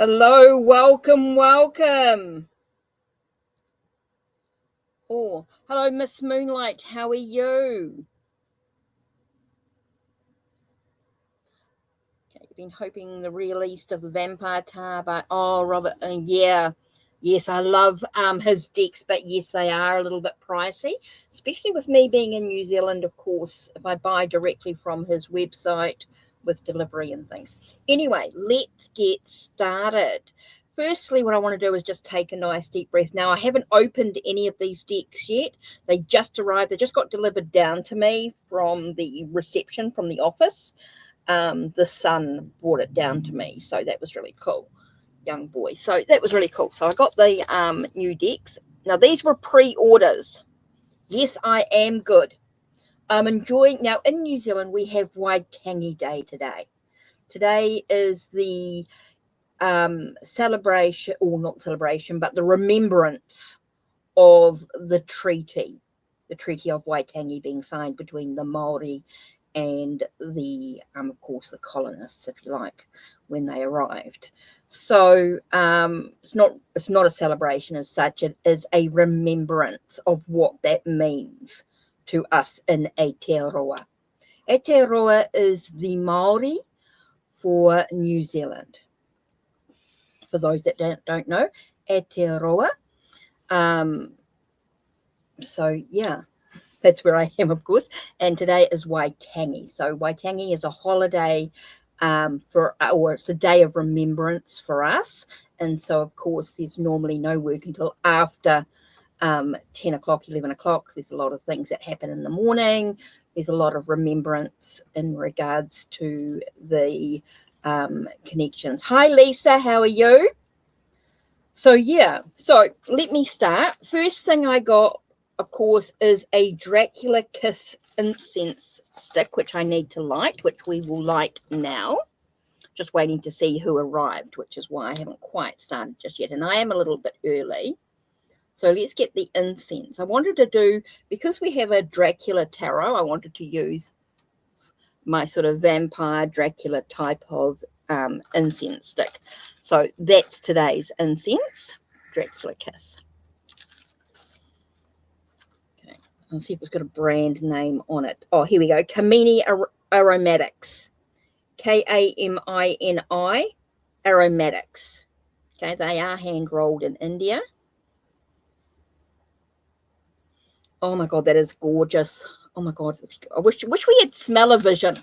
Hello, welcome, welcome. Oh, hello, Miss Moonlight. How are you? Okay, you've been hoping the release of the Vampire Tar by Robert. Yeah, yes, I love his decks, but yes, they are a little bit pricey, especially with me being in New Zealand. Of course, if I buy directly from his website with delivery and things. Anyway, let's get started. Firstly, what I want to do is just take a nice deep breath. Now, I haven't opened any of these decks yet. They just arrived. They just got delivered down to me from the reception from the office. The son brought it down to me, so that was really cool. Young boy. So that was really cool. So I got the new decks. Now, these were pre-orders. Yes, I am good. I'm enjoying. Now, in New Zealand, we have Waitangi Day today. Today is the celebration, or not celebration, but the remembrance of the Treaty of Waitangi being signed between the Maori and the, of course, the colonists, if you like, when they arrived. So it's not a celebration as such. It is a remembrance of what that means to us in Aotearoa. Aotearoa is the Maori for New Zealand. For those that don't know, Aotearoa. So yeah, that's where I am, of course. And today is Waitangi. So Waitangi is a holiday or it's a day of remembrance for us. And so, of course, there's normally no work until after 10 o'clock, 11 o'clock. There's a lot of things that happen in the morning. There's a lot of remembrance in regards to the connections. Hi, Lisa. How are you? So, yeah. So let me start. First thing I got, of course, is a Dracula Kiss incense stick, which I need to light, which we will light now. Just waiting to see who arrived, which is why I haven't quite started just yet. And I am a little bit early. So let's get the incense. I wanted to do, because we have a Dracula tarot, I wanted to use my sort of vampire Dracula type of incense stick. So that's today's incense, Dracula Kiss. Okay, I'll see if it's got a brand name on it. Oh, here we go. Kamini Aromatics. Kamini Aromatics. Okay, they are hand rolled in India. Oh my God, that is gorgeous. Oh my God, I wish we had smell-o-vision.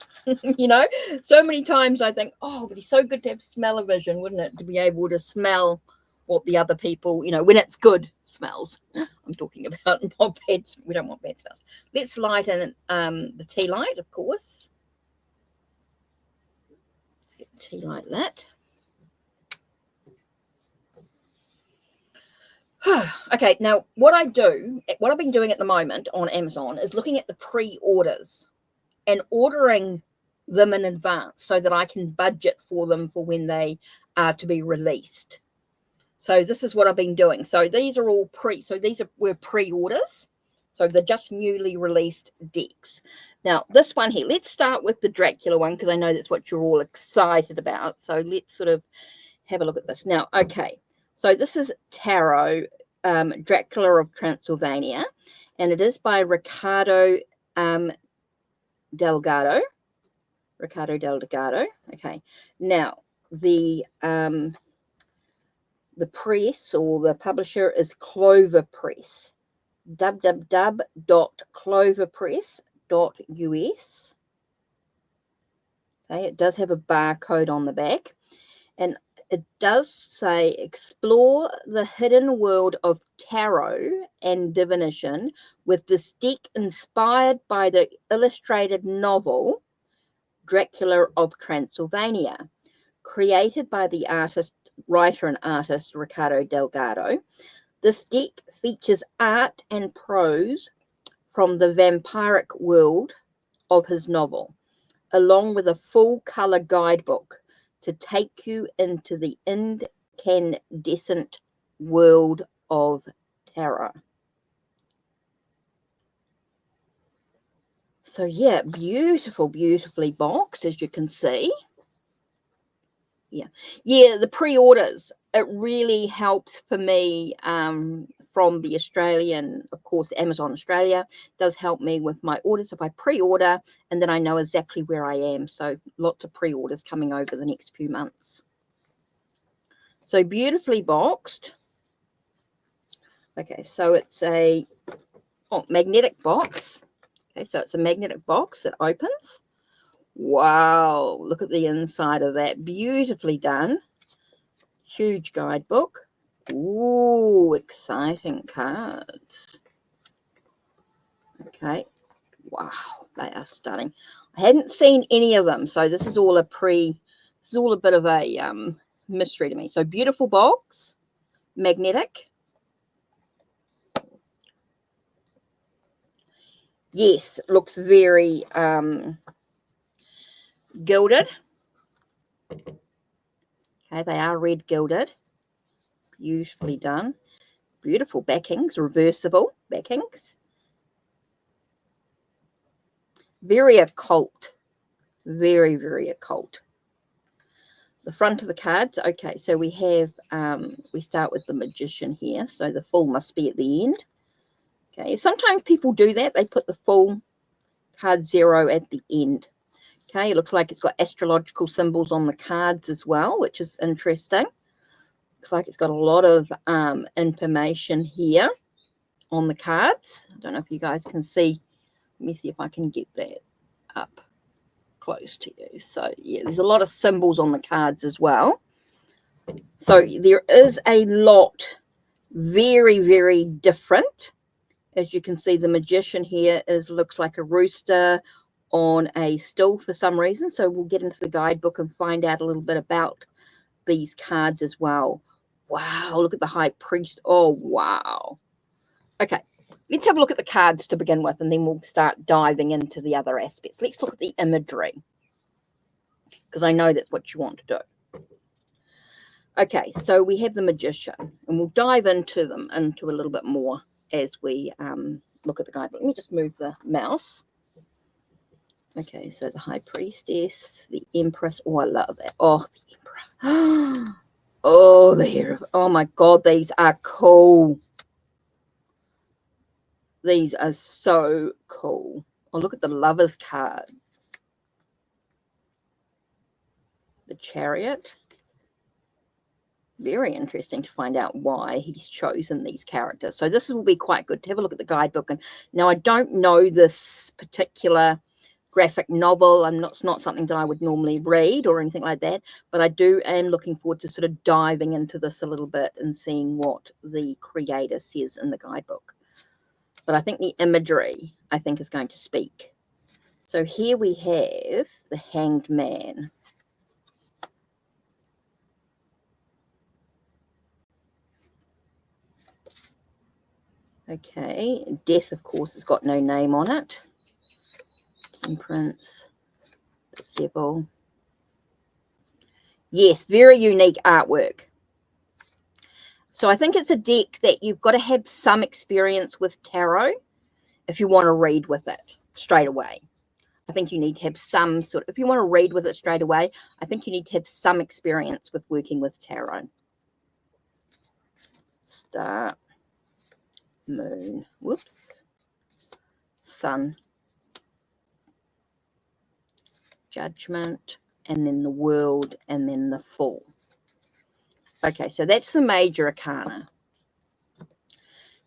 So many times I think, oh, it would be so good to have smell-o-vision, wouldn't it? To be able to smell what the other people, when it's good smells. I'm talking about not bad. We don't want bad smells. Let's light in the tea light, of course. Let's get the tea light lit. Okay, now what I've been doing at the moment on Amazon is looking at the pre-orders and ordering them in advance so that I can budget for them for when they are to be released. So this is what I've been doing. So these are all were pre-orders. So they're just newly released decks. Now this one here, let's start with the Dracula one because I know that's what you're all excited about. So let's sort of have a look at this. Now, okay, so this is Tarot, Dracula of Transylvania, and it is by Ricardo Delgado. Okay. Now, the press or the publisher is Clover Press. www.cloverpress.us. Okay, it does have a barcode on the back, and it does say explore the hidden world of tarot and divination with this deck inspired by the illustrated novel Dracula of Transylvania, created by the writer and artist Ricardo Delgado. This deck features art and prose from the vampiric world of his novel, along with a full-color guidebook to take you into the incandescent world of terror. So yeah, beautifully boxed, as you can see. Yeah, the pre-orders, it really helps for me from the Australian, of course, Amazon Australia does help me with my orders if I pre-order, and then I know exactly where I am. So lots of pre-orders coming over the next few months. So beautifully boxed. Okay, so it's a magnetic box. Okay, so it's a magnetic box that opens. Wow, look at the inside of that. Beautifully done. Huge guidebook. Ooh, exciting cards. Okay. Wow, they are stunning. I hadn't seen any of them, so this is all a bit of a mystery to me. So beautiful box, magnetic. Yes, it looks very gilded. Okay, they are red gilded. Beautifully done. Beautiful backings, reversible backings. Very occult. Very, very occult. The front of the cards. Okay, so we have, we start with the Magician here. So the full must be at the end. Okay, sometimes people do that. They put the full card 0 at the end. Okay, it looks like it's got astrological symbols on the cards as well, which is interesting. Looks like it's got a lot of information here on the cards. I don't know if you guys can see. Let me see if I can get that up close to you. So yeah, there's a lot of symbols on the cards as well. So there is a lot, very, very different. As you can see, the Magician here looks like a rooster on a still for some reason. So we'll get into the guidebook and find out a little bit about these cards as well. Wow, look at the High Priest. Oh, wow. Okay, let's have a look at the cards to begin with, and then we'll start diving into the other aspects. Let's look at the imagery, because I know that's what you want to do. Okay, so we have the Magician, and we'll dive into them a little bit more as we look at the guidebook. Let me just move the mouse. Okay, so the High Priestess, the Empress. Oh, I love that. Oh, the Emperor. Oh, the hero. Oh, my God, these are cool. These are so cool. Oh, look at the Lover's card. The Chariot. Very interesting to find out why he's chosen these characters. So this will be quite good to have a look at the guidebook. And now I don't know this particular graphic novel. It's not something that I would normally read or anything like that, but I am looking forward to sort of diving into this a little bit and seeing what the creator says in the guidebook. But I think the imagery, I think, is going to speak. So here we have the Hanged Man. Okay, Death, of course, has got no name on it. Temperance, the Devil. Yes, very unique artwork. So I think it's a deck that you've got to have some experience with tarot if you want to read with it straight away. I think you need to have some sort of, if you want to read with it straight away, I think you need to have some experience with working with tarot. Star, Moon, whoops, Sun, Judgment, and then the World, and then the Fool. Okay, so that's the major arcana.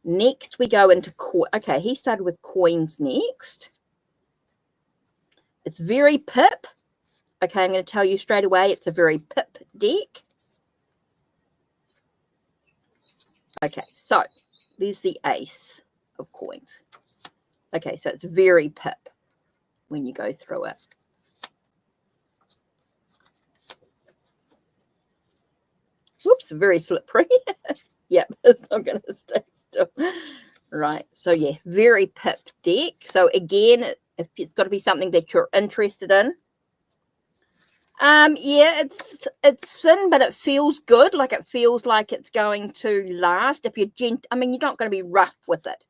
Next, we go into coin. Okay, he started with coins next. It's very pip. Okay, I'm going to tell you straight away, it's a very pip deck. Okay, so there's the ace of coins. Okay, so it's very pip when you go through it. Whoops, very slippery. Yep, it's not going to stay still. Right, so yeah, very pip deck. So again, if it's got to be something that you're interested in. Yeah, it's thin, but it feels good. Like it feels like it's going to last. If you're I mean, you're not going to be rough with it.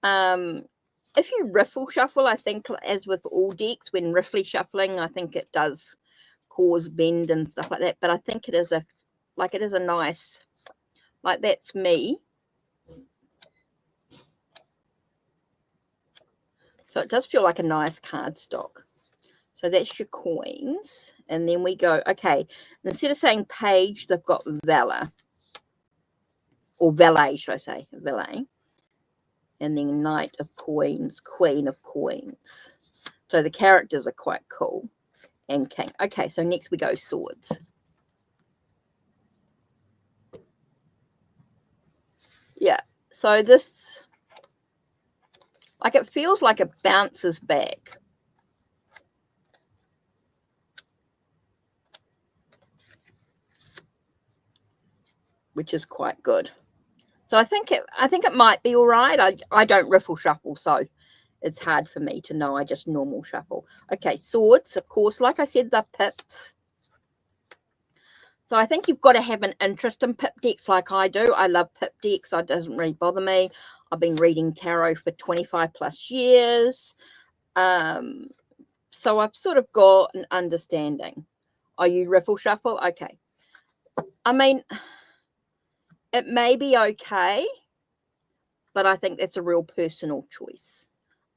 If you riffle shuffle, I think, as with all decks, when riffly shuffling, I think it does pause, bend and stuff like that. But I think it is a nice, like that's me. So it does feel like a nice cardstock. So that's your coins. And then we go, okay, instead of saying page, they've got Valor. Or valet, should I say, valet. And then Knight of Coins, Queen of Coins. So the characters are quite cool. And King. Okay, so next we go swords. Yeah, so this, like it feels like it bounces back. Which is quite good. So I think it might be all right. I don't riffle shuffle, so it's hard for me to know. I just normal shuffle. Okay, swords, of course, like I said, the pips. So I think you've got to have an interest in pip decks like I do. I love pip decks. It doesn't really bother me. I've been reading tarot for 25 plus years. So I've sort of got an understanding. Are you riffle shuffle? Okay. I mean, it may be okay, but I think that's a real personal choice.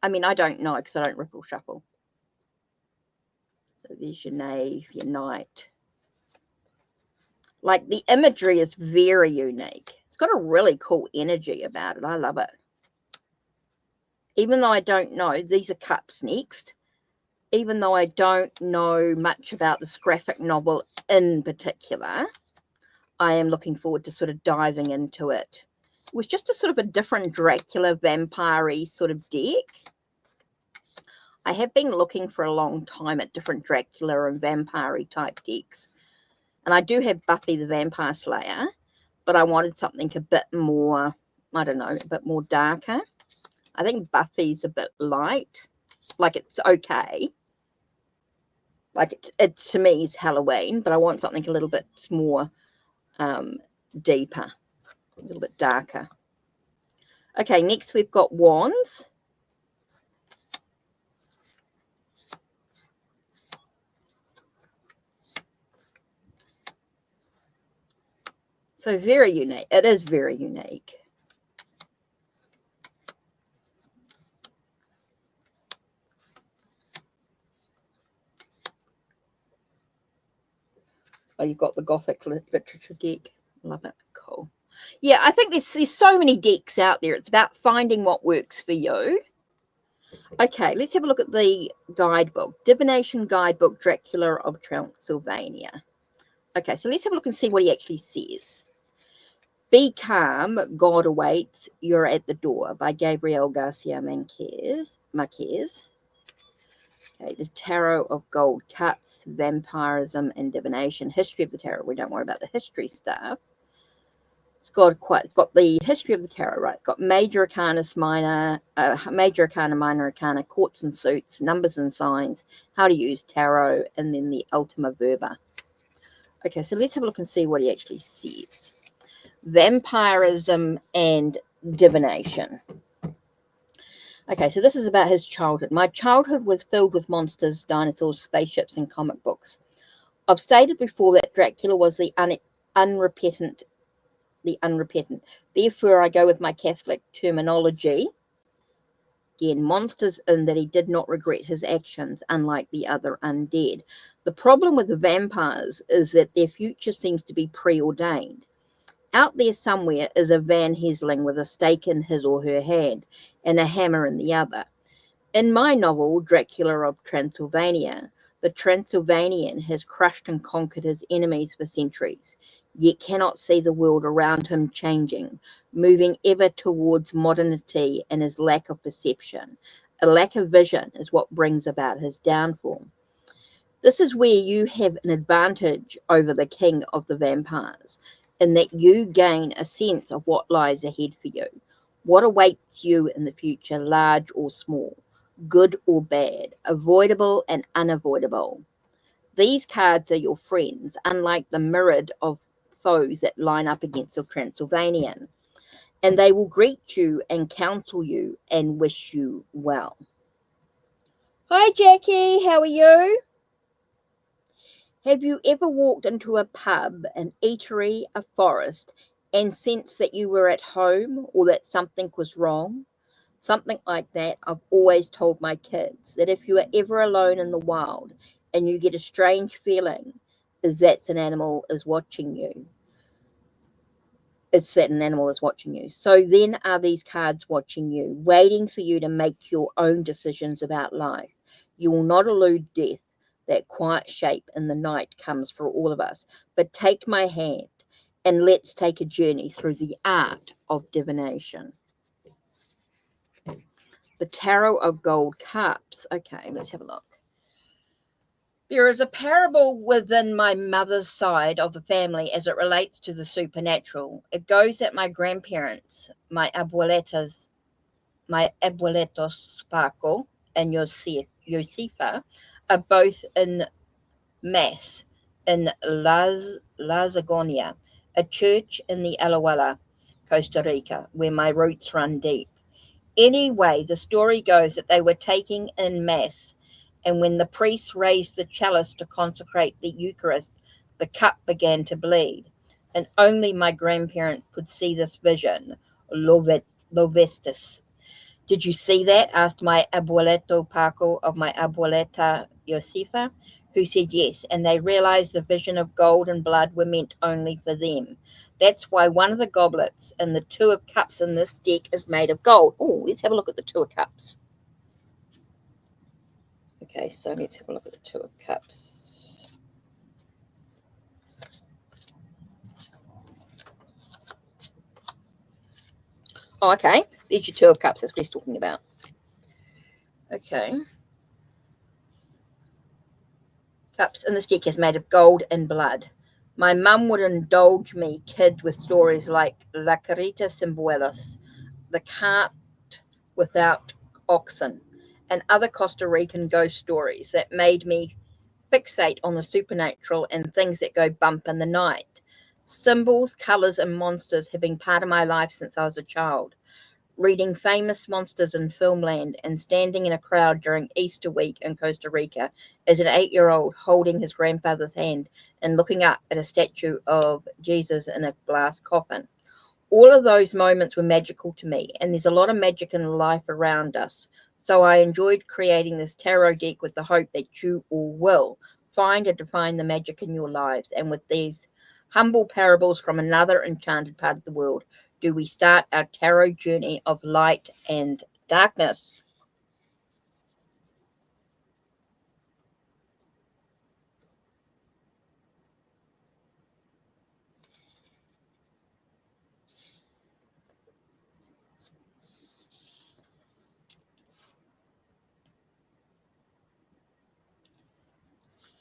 I mean, I don't know because I don't riffle shuffle. So there's your knave, your knight. Like the imagery is very unique. It's got a really cool energy about it. I love it. Even though I don't know, these are cups next. Even though I don't know much about this graphic novel in particular, I am looking forward to sort of diving into it. It was just a sort of a different Dracula vampire-y sort of deck. I have been looking for a long time at different Dracula and vampire-y type decks. And I do have Buffy the Vampire Slayer, but I wanted something a bit more, I don't know, a bit more darker. I think Buffy's a bit light. Like it's okay. Like it to me is Halloween, but I want something a little bit more deeper, a little bit darker. Okay, next we've got wands. So very unique. It is very unique. Oh, you've got the Gothic literature deck. Love it. Cool. Yeah, I think there's so many decks out there. It's about finding what works for you. Okay, let's have a look at the guidebook. Divination Guidebook, Dracula of Transylvania. Okay, so let's have a look and see what he actually says. Be calm, God awaits, you're at the door, by Gabriel Garcia Marquez. Okay, the Tarot of Gold Cups, Vampirism and Divination. History of the Tarot. We don't worry about the history stuff. It's got the history of the tarot, right? It's got major arcana, minor arcana, courts and suits, numbers and signs, how to use tarot, and then the Ultima Verba. Okay, so let's have a look and see what he actually says. Vampirism and divination. Okay, so this is about his childhood. My childhood was filled with monsters, dinosaurs, spaceships, and comic books. I've stated before that Dracula was the unrepentant. Therefore, I go with my Catholic terminology. Again, monsters in that he did not regret his actions, unlike the other undead. The problem with the vampires is that their future seems to be preordained. Out there somewhere is a Van Helsing with a stake in his or her hand and a hammer in the other. In my novel, Dracula of Transylvania, the Transylvanian has crushed and conquered his enemies for centuries, yet cannot see the world around him changing, moving ever towards modernity, and his lack of perception. A lack of vision is what brings about his downfall. This is where you have an advantage over the king of the vampires, in that you gain a sense of what lies ahead for you, what awaits you in the future, large or small, good or bad, avoidable and unavoidable. These cards are your friends, unlike the myriad of foes that line up against the Transylvanian, and they will greet you and counsel you and wish you well. Hi, Jackie. How are you? Have you ever walked into a pub, an eatery, a forest, and sensed that you were at home or that something was wrong? Something like that. I've always told my kids that if you are ever alone in the wild and you get a strange feeling, is that an animal is watching you. It's that an animal is watching you. So then are these cards watching you, waiting for you to make your own decisions about life. You will not elude death. That quiet shape in the night comes for all of us. But take my hand and let's take a journey through the art of divination. The Tarot of Gold Cups. Okay, let's have a look. There is a parable within my mother's side of the family as it relates to the supernatural. It goes that my grandparents, my abuelos Paco and Josefa, are both in Mass in Lazagonia, a church in the Alajuela, Costa Rica, where my roots run deep. Anyway, the story goes that they were taking in Mass, and when the priest raised the chalice to consecrate the Eucharist, the cup began to bleed. And only my grandparents could see this vision. Lovestis. Did you see that? Asked my abuelito Paco of my abuelita Josefa, who said yes, and they realized the vision of gold and blood were meant only for them. That's why one of the goblets and the two of cups in this deck is made of gold. Oh, let's have a look at the two of cups. Okay, so let's have a look at the two of cups. Oh, okay. There's your two of cups. That's what he's talking about. Okay. Cups in this deck is made of gold and blood. My mum would indulge me, kid, with stories like La Carita Sin Buelos, the cart without oxen, and other Costa Rican ghost stories that made me fixate on the supernatural and things that go bump in the night. Symbols, colours, and monsters have been part of my life since I was a child. Reading famous monsters in filmland and standing in a crowd during Easter week in Costa Rica as an 8-year-old holding his grandfather's hand and looking up at a statue of Jesus in a glass coffin. All of those moments were magical to me, and there's a lot of magic in life around us. So I enjoyed creating this tarot deck with the hope that you all will find and define the magic in your lives. And with these humble parables from another enchanted part of the world, do we start our tarot journey of light and darkness.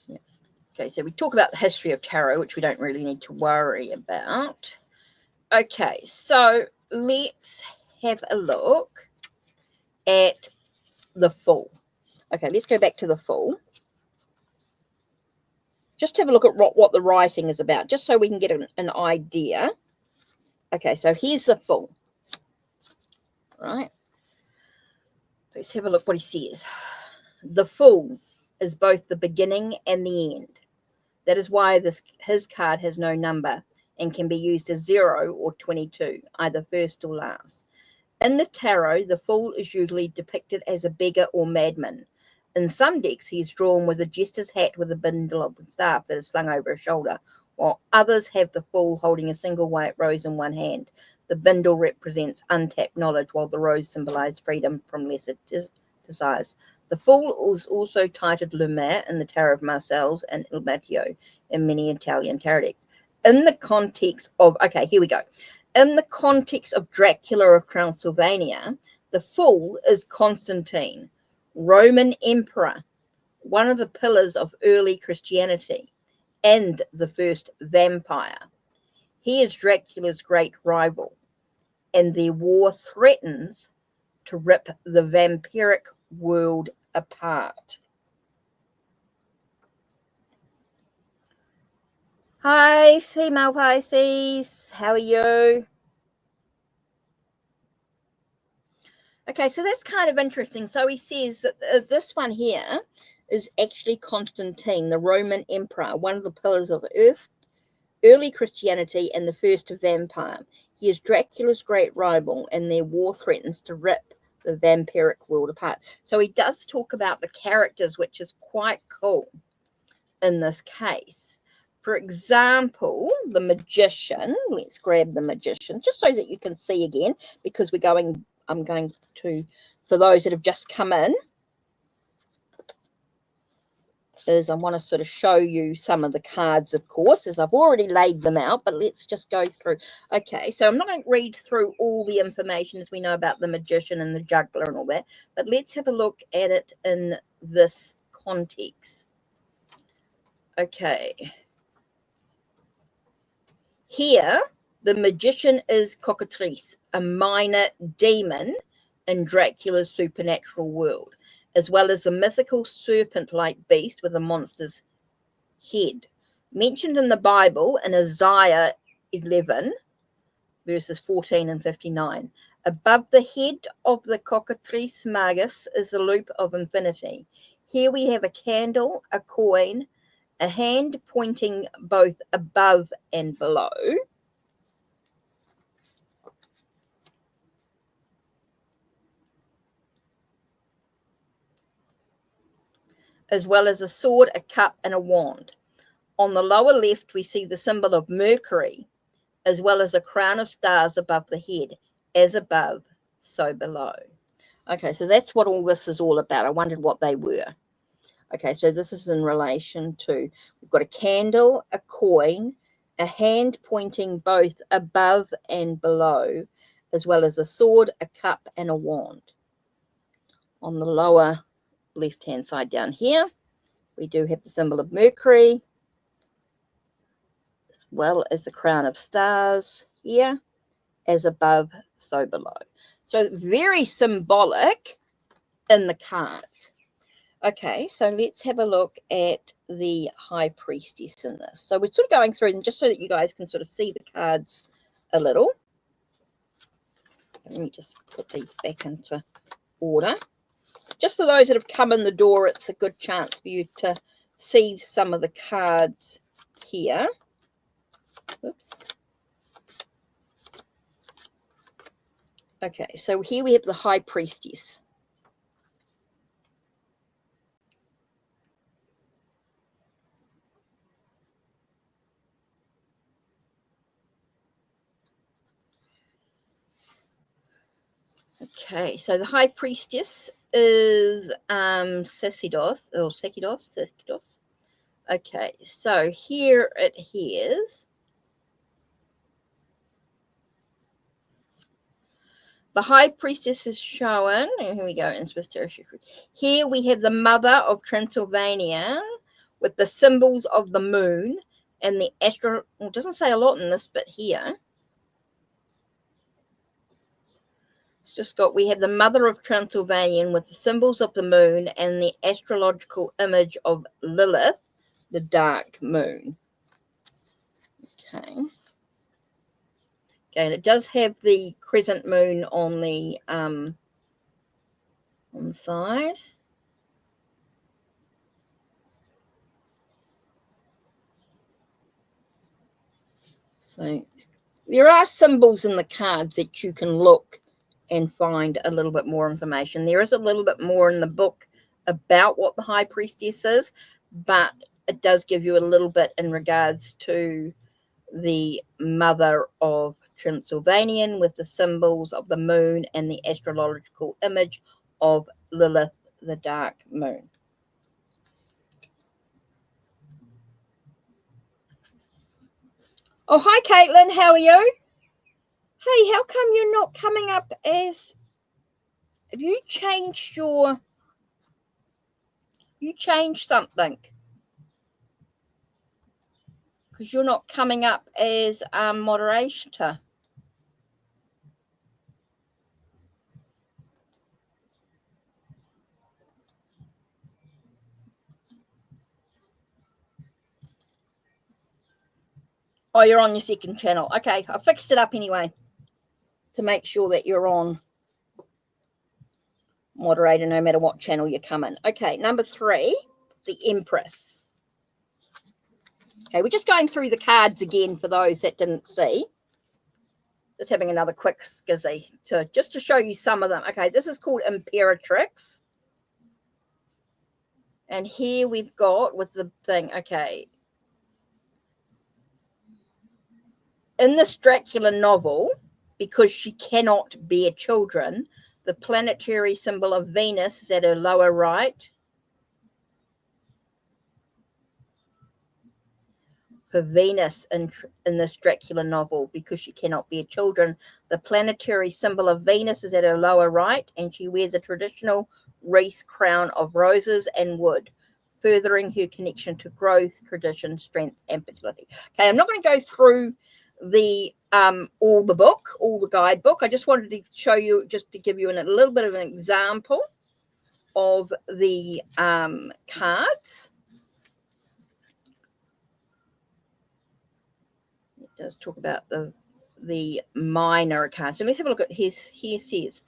Yeah. Okay, so we talk about the history of tarot, which we don't really need to worry about. Okay, so let's have a look at the Fool. Okay, let's go back to the Fool. Just have a look at what the writing is about, just so we can get an idea. Okay, so here's the Fool. Right. Let's have a look what he says. The Fool is both the beginning and the end. That is why his card has no number and can be used as 0 or 22, either first or last. In the tarot, the Fool is usually depicted as a beggar or madman. In some decks, he is drawn with a jester's hat with a bundle of the staff that is slung over his shoulder, while others have the Fool holding a single white rose in one hand. The bundle represents untapped knowledge, while the rose symbolizes freedom from lesser desires. The Fool is also titled Lumiere in the Tarot of Marseilles and Il Matteo in many Italian tarot decks. In the context of, okay, here we go. In the context of Dracula of Transylvania, the Fool is Constantine, Roman emperor, one of the pillars of early Christianity, and the first vampire. He is Dracula's great rival, and their war threatens to rip the vampiric world apart. Hi, female Pisces. How are you? Okay, so that's kind of interesting. So he says that this one here is actually Constantine, the Roman emperor, one of the pillars of early Christianity and the first vampire. He is Dracula's great rival, and their war threatens to rip the vampiric world apart. So he does talk about the characters, which is quite cool in this case. For example, the magician. Let's grab the magician just so that you can see again, because I'm going to, for those that have just come in, is I want to sort of show you some of the cards, of course, as I've already laid them out, but let's just go through. Okay, so I'm not going to read through all the information as we know about the magician and the juggler and all that, but let's have a look at it in this context. Okay. Here, the magician is Cockatrice, a minor demon in Dracula's supernatural world, as well as the mythical serpent-like beast with a monster's head. Mentioned in the Bible in Isaiah 11, verses 14 and 59. Above the head of the Cockatrice magus is the loop of infinity. Here we have a candle, a coin, a hand pointing both above and below, as well as a sword, a cup, and a wand. On the lower left, we see the symbol of Mercury, as well as a crown of stars above the head, as above, so below. Okay, so that's what all this is all about. I wondered what they were. Okay, so this is in relation to, we've got a candle, a coin, a hand pointing both above and below, as well as a sword, a cup, and a wand. On the lower left-hand side down here, we do have the symbol of Mercury, as well as the crown of stars here, as above, so below. So very symbolic in the cards. Okay, so let's have a look at the High Priestess in this. So we're sort of going through them just so that you guys can sort of see the cards a little. Let me just put these back into order. Just for those that have come in the door, it's a good chance for you to see some of the cards here. Oops. Okay, so here we have the High Priestess. Okay, so the High Priestess is Sacidos. Okay, so here it is. The High Priestess is shown. And here we go, in Swiss territory. Here we have the Mother of Transylvania with the symbols of the moon and the astro. Well, it doesn't say a lot in this bit here. It's just got, we have the Mother of Transylvania with the symbols of the moon and the astrological image of Lilith, the dark moon. Okay. Okay, and it does have the crescent moon on the side. So there are symbols in the cards that you can look and find a little bit more information. There is a little bit more in the book about what the High Priestess is, but it does give you a little bit in regards to the Mother of Transylvanian with the symbols of the moon and the astrological image of Lilith, the dark moon. Oh, hi, Caitlin. How are you? Hey, how come you're not coming up as... Have you changed your... You changed something? Because you're not coming up as moderator. Oh, you're on your second channel. Okay, I fixed it up anyway to make sure that you're on. moderator, no matter what channel you come in. Okay, number 3, the Empress. Okay, we're just going through the cards again for those that didn't see. Just having another quick skizzy just to show you some of them. Okay, this is called Imperatrix. And here we've got with the thing, okay. In this Dracula novel, because she cannot bear children, the planetary symbol of Venus is at her lower right. For Venus in this Dracula novel, because she cannot bear children, the planetary symbol of Venus is at her lower right, and she wears a traditional wreath crown of roses and wood, furthering her connection to growth, tradition, strength, and fertility. Okay, I'm not going to go through the all the guidebook. I just wanted to show you, just to give you a little bit of an example of the cards. It does talk about the minor cards. So let's have a look at here says,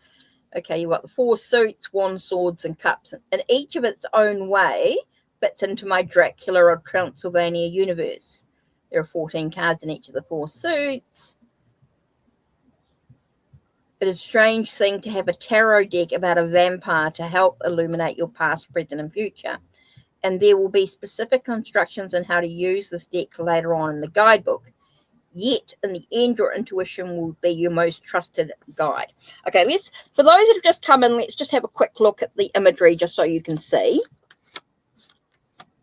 okay, you've got the 4 suits, 1 swords, and cups, and each of its own way fits into my Dracula or Transylvania universe. There are 14 cards in each of the 4 suits. It is a strange thing to have a tarot deck about a vampire to help illuminate your past, present, and future. And there will be specific instructions on how to use this deck later on in the guidebook. Yet, in the end, your intuition will be your most trusted guide. Okay, for those that have just come in, let's just have a quick look at the imagery just so you can see.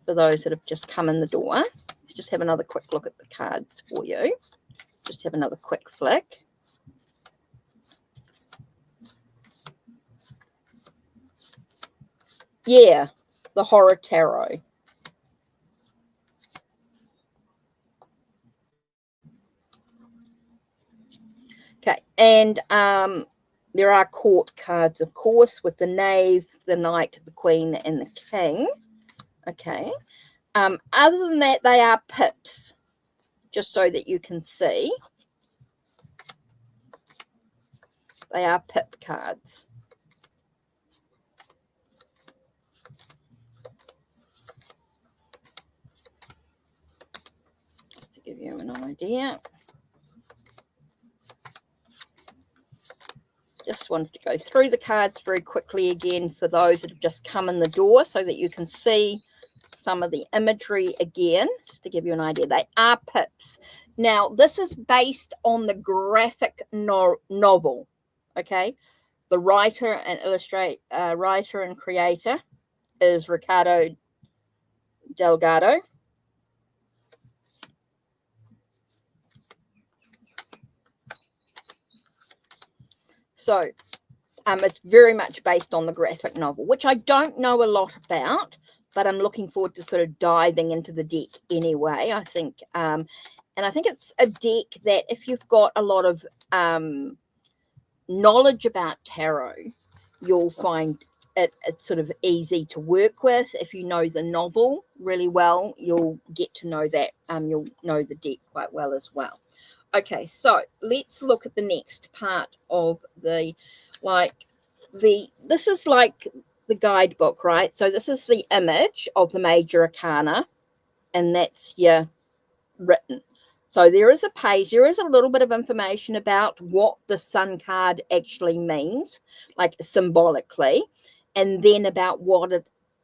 For those that have just come in the door, let's just have another quick look at the cards for you. Just have another quick flick. Yeah, the Horror Tarot. Okay, and there are court cards, of course, with the Knave, the Knight, the Queen, and the King. Okay. Other than that, they are pips, just so that you can see. They are pip cards. Just to give you an idea. Just wanted to go through the cards very quickly again for those that have just come in the door so that you can see some of the imagery again, just to give you an idea. They are pips. Now, this is based on the graphic novel, okay? The writer and creator is Ricardo Delgado. So it's very much based on the graphic novel, which I don't know a lot about, but I'm looking forward to sort of diving into the deck anyway. I think, and I think it's a deck that if you've got a lot of knowledge about tarot, you'll find it's sort of easy to work with. If you know the novel really well, you'll get to know that. You'll know the deck quite well as well. Okay, so let's look at the next part of this is like the guidebook, right? So this is the image of the major arcana, and that's your written. So there is a page, there is a little bit of information about what the sun card actually means, like symbolically, and then about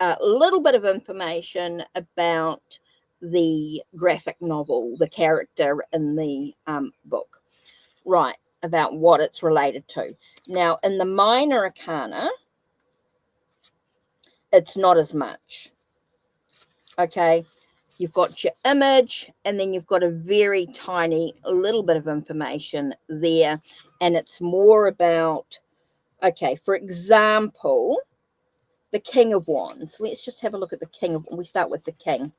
a little bit of information about the graphic novel, the character in the book, right, about what it's related to. Now, in the minor arcana, it's not as much, okay? You've got your image, and then you've got a very tiny little bit of information there, and it's more about, okay, for example, the King of Wands. Let's just have a look at the King of Wands. We start with the King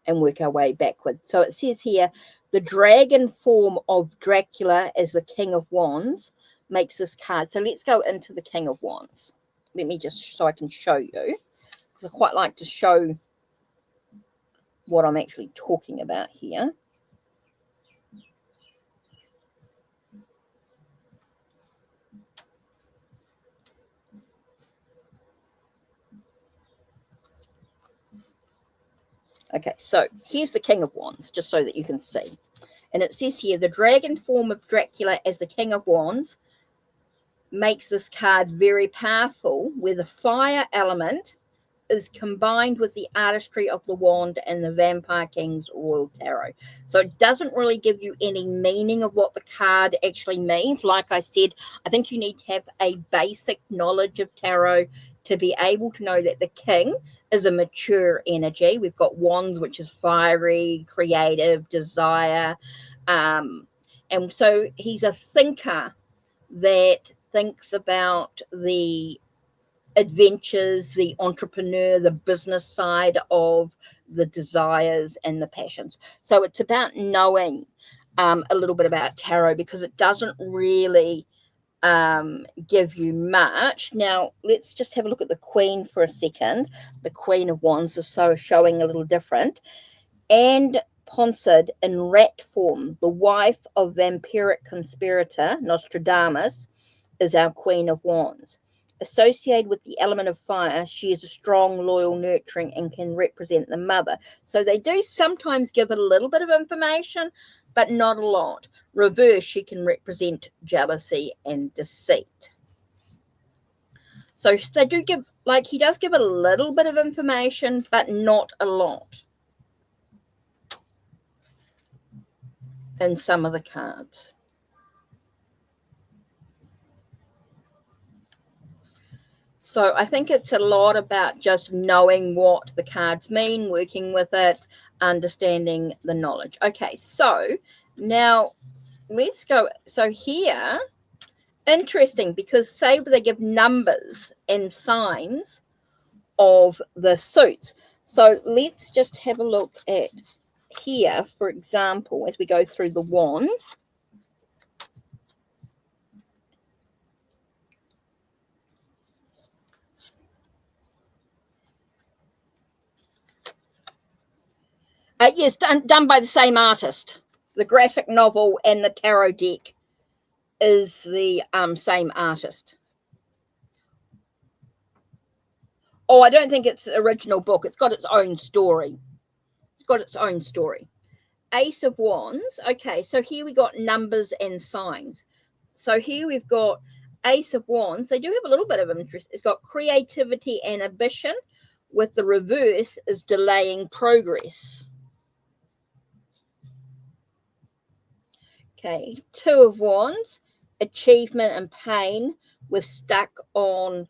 and work our way backward. So it says here, the dragon form of Dracula as the King of Wands makes this card. So let's go into the King of Wands. Let me just, so I can show you, because I quite like to show what I'm actually talking about here. Okay, so here's the King of Wands, just so that you can see. And it says here, the dragon form of Dracula as the King of Wands makes this card very powerful, where the fire element is combined with the artistry of the wand and the Vampire King's Royal Tarot. So it doesn't really give you any meaning of what the card actually means. Like I said, I think you need to have a basic knowledge of tarot to be able to know that the king is a mature energy. We've got wands, which is fiery, creative, desire. And so he's a thinker that thinks about the adventures, the entrepreneur, the business side of the desires and the passions. So it's about knowing a little bit about tarot, because it doesn't really give you much. Now, let's just have a look at the Queen for a second. The Queen of Wands is so showing a little different. And Ponsard in rat form, the wife of vampiric conspirator Nostradamus, is our Queen of Wands. Associated with the element of fire, she is a strong, loyal, nurturing, and can represent the mother. So they do sometimes give it a little bit of information, but not a lot. Reverse, she can represent jealousy and deceit. So they do give, like, he does give a little bit of information, but not a lot in some of the cards. So I think it's a lot about just knowing what the cards mean, working with it, understanding the knowledge. Okay, so now let's go. So here, interesting, because say they give numbers and signs of the suits. So let's just have a look at here, for example, as we go through the wands. Yes, done by the same artist. The graphic novel and the tarot deck is the same artist. Oh, I don't think it's the original book. It's got its own story. It's got its own story. Ace of Wands. Okay, so here we got numbers and signs. So here we've got Ace of Wands. They do have a little bit of interest. It's got creativity and ambition, with the reverse is delaying progress. Okay, Two of Wands, achievement and pain, with the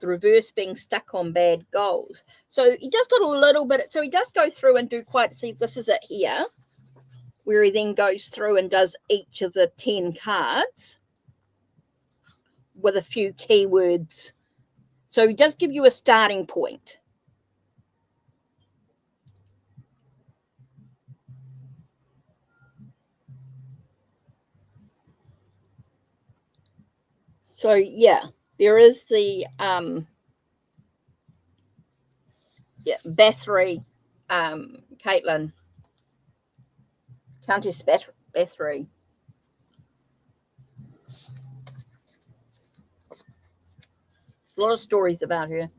reverse being stuck on bad goals. So he does got a little bit, so he does go through and do quite, see, this is it here, where he then goes through and does each of the 10 cards with a few keywords. So he does give you a starting point. So yeah, there is the Bathory, Caitlin, Countess Bathory. A lot of stories about her.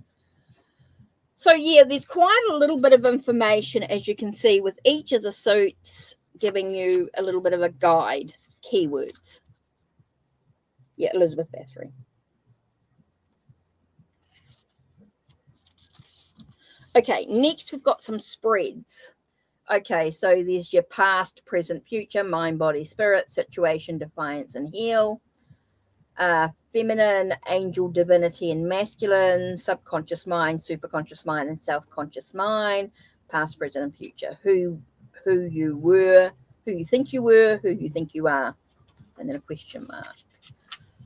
So yeah, there's quite a little bit of information, as you can see, with each of the suits giving you a little bit of a guide, keywords. Yeah, Elizabeth Bathory. Okay, next we've got some spreads. Okay, so there's your past, present, future, mind, body, spirit, situation, defiance, and heal. Feminine, angel, divinity, and masculine, subconscious mind, superconscious mind, and self-conscious mind, past, present, and future. Who you were, who you think you were, who you think you are, and then a question mark.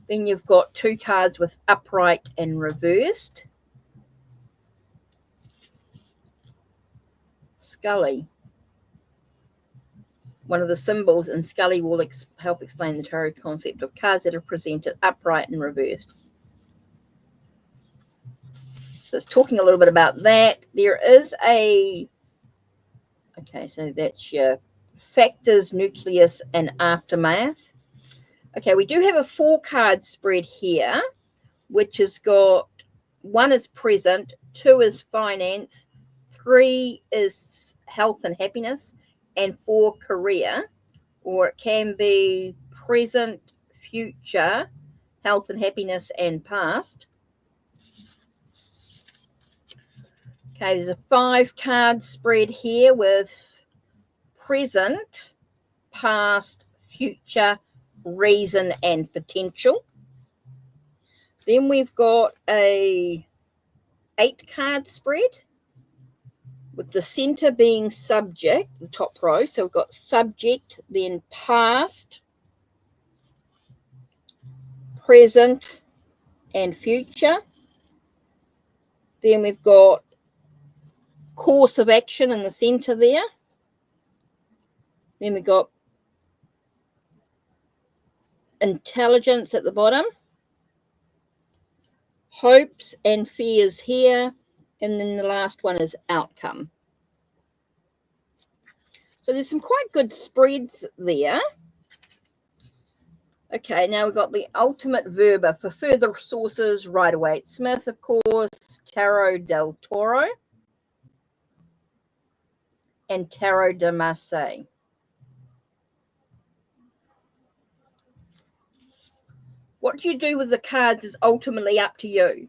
Then you've got 2 cards with upright and reversed. Scully. One of the symbols in Scully will help explain the tarot concept of cards that are presented upright and reversed. So it's talking a little bit about that. There is okay, so that's your factors, nucleus, and aftermath. Okay, we do have a 4-card spread here, which has got 1 is present, 2 is finance, 3 is health and happiness, and 4 career, or it can be present, future, health and happiness, and past. Okay, there's a 5 card spread here with present, past, future, reason, and potential. Then we've got a 8 card spread with the center being subject, the top row. So we've got subject, then past, present, and future. Then we've got course of action in the center there. Then we've got intelligence at the bottom, hopes and fears here, and then the last one is outcome. So there's some quite good spreads there. Okay, now we've got the ultimate verba. For further sources, Rider-Waite-Smith, of course, Tarot del Toro, and Tarot de Marseille. What you do with the cards is ultimately up to you.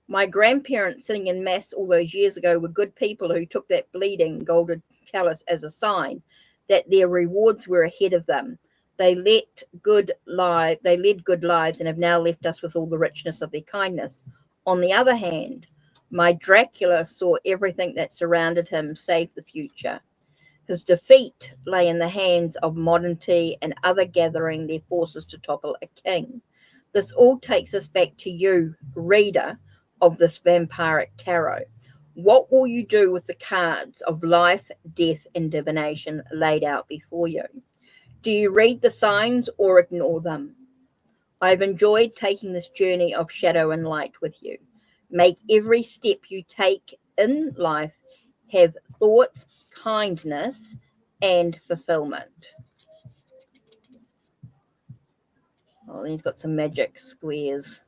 My grandparents sitting in Mass all those years ago were good people who took that bleeding golden chalice as a sign that their rewards were ahead of them. They led good lives and have now left us with all the richness of their kindness. On the other hand, my Dracula saw everything that surrounded him save the future. His defeat lay in the hands of modernity and other gathering their forces to topple a king. This all takes us back to you, reader of this vampiric tarot. What will you do with the cards of life, death, and divination laid out before you? Do you read the signs or ignore them? I've enjoyed taking this journey of shadow and light with you. Make every step you take in life have thoughts, kindness, and fulfillment. Oh, then he's got some magic squares.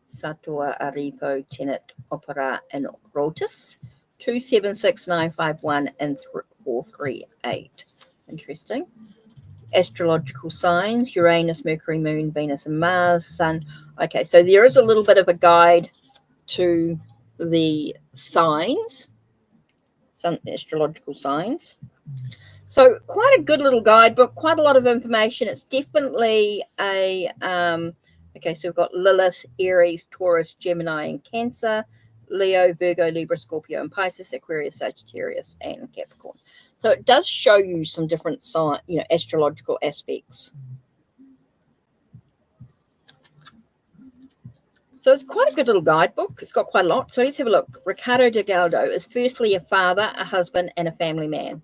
Sator, Aripo, Tenet, Opera, and Rotus. 276951 and 438. Interesting. Astrological signs: Uranus, Mercury, Moon, Venus, and Mars, Sun. Okay, so there is a little bit of a guide to the signs, some astrological signs. So quite a good little guidebook, quite a lot of information. It's definitely a, okay, so we've got Lilith, Aries, Taurus, Gemini, and Cancer, Leo, Virgo, Libra, Scorpio, and Pisces, Aquarius, Sagittarius, and Capricorn. So it does show you some different sign, astrological aspects. So it's quite a good little guidebook. It's got quite a lot. So let's have a look. Ricardo Delgado is firstly a father, a husband, and a family man.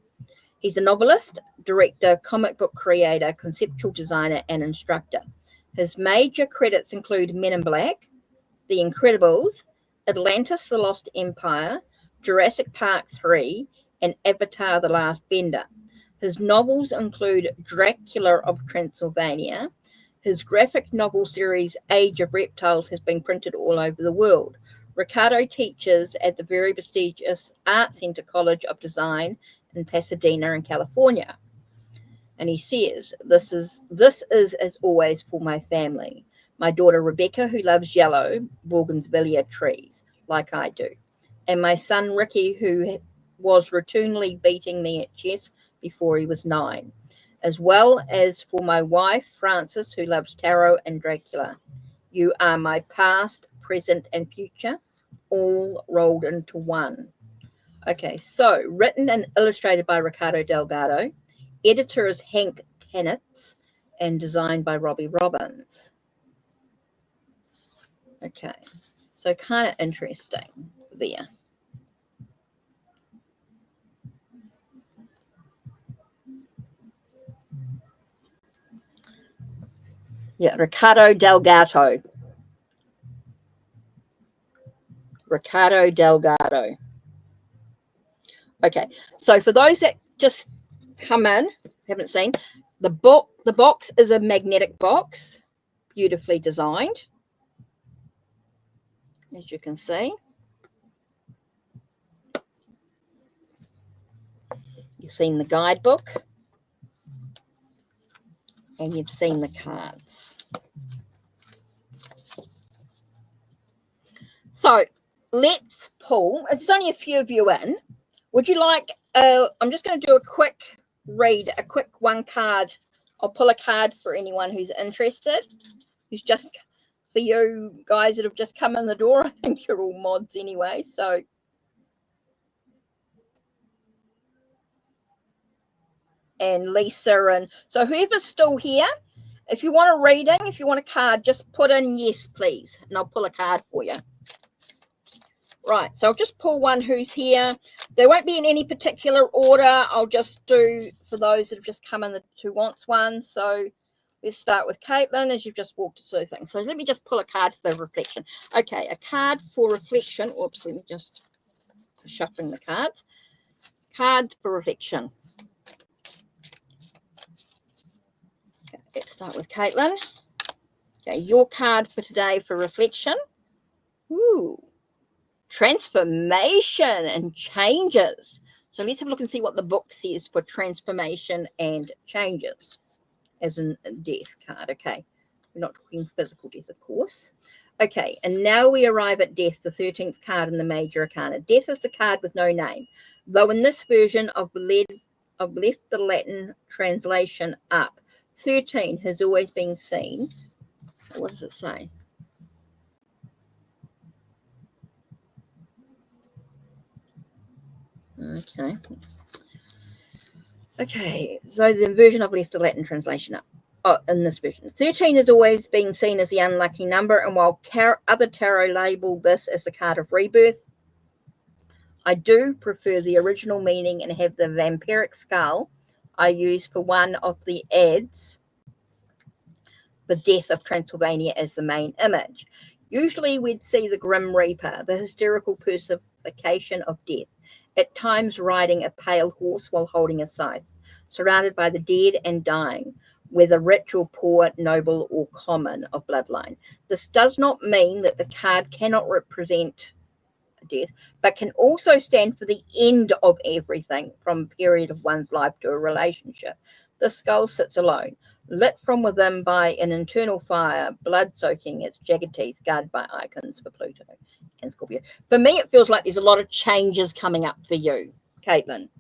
He's a novelist, director, comic book creator, conceptual designer, and instructor. His major credits include Men in Black, The Incredibles, Atlantis: The Lost Empire, Jurassic Park 3, and Avatar: The Last Bender. His novels include Dracula of Transylvania. His graphic novel series, Age of Reptiles, has been printed all over the world. Ricardo teaches at the very prestigious Art Center College of Design in Pasadena in California. And he says, this is as always for my family. My daughter Rebecca, who loves yellow bougainvillea trees like I do. And my son Ricky, who was routinely beating me at chess before he was 9. As well as for my wife Frances, who loves tarot and Dracula. You are my past, present, and future, all rolled into one. Okay, so written and illustrated by Ricardo Delgado. Editor is Hank Tanitz and designed by Robbie Robbins. Okay, so kind of interesting there. Yeah, Ricardo Delgado. Ricardo Delgado. Okay, so for those that just come in, haven't seen, the box is a magnetic box, beautifully designed, as you can see. You've seen the guidebook. And you've seen the cards. So let's pull. There's only a few of you in. Would you like, I'm just going to do a quick read, a quick one card. I'll pull a card for anyone who's interested, who's just, for you guys that have just come in the door. I think you're all mods anyway. So and Lisa, and so whoever's still here, if you want a reading, if you want a card, just put in yes, please, and I'll pull a card for you. Right, so I'll just pull one who's here. They won't be in any particular order. I'll just do for those that have just come in who wants one. So let's start with Caitlin, as you've just walked us through things. So let me just pull a card for reflection. Okay, a card for reflection. Oops, let me just shuffling the cards. Card for reflection. Okay, let's start with Caitlin. Okay, your card for today for reflection. Ooh. Transformation and changes. So let's have a look and see what the book says for transformation and changes, as in death card. Okay, we're not talking physical death, of course. Okay, and now we arrive at death, the 13th card in the major arcana. Death is a card with no name, though in this version I've left the Latin translation up. 13 has always been seen. What does it say? Okay, so the version I've left the Latin translation up. Oh, in this version. 13 has always been seen as the unlucky number, and while other tarot label this as the card of rebirth, I do prefer the original meaning and have the vampiric skull I use for one of the ads for Death of Transylvania as the main image. Usually we'd see the Grim Reaper, the hysterical personification of death, at times riding a pale horse while holding a scythe, surrounded by the dead and dying, whether rich or poor, noble or common of bloodline. This does not mean that the card cannot represent death, but can also stand for the end of everything from a period of one's life to a relationship. The skull sits alone, lit from within by an internal fire, blood soaking its jagged teeth, guarded by icons for Pluto and Scorpio. For me, it feels like there's a lot of changes coming up for you, Caitlin.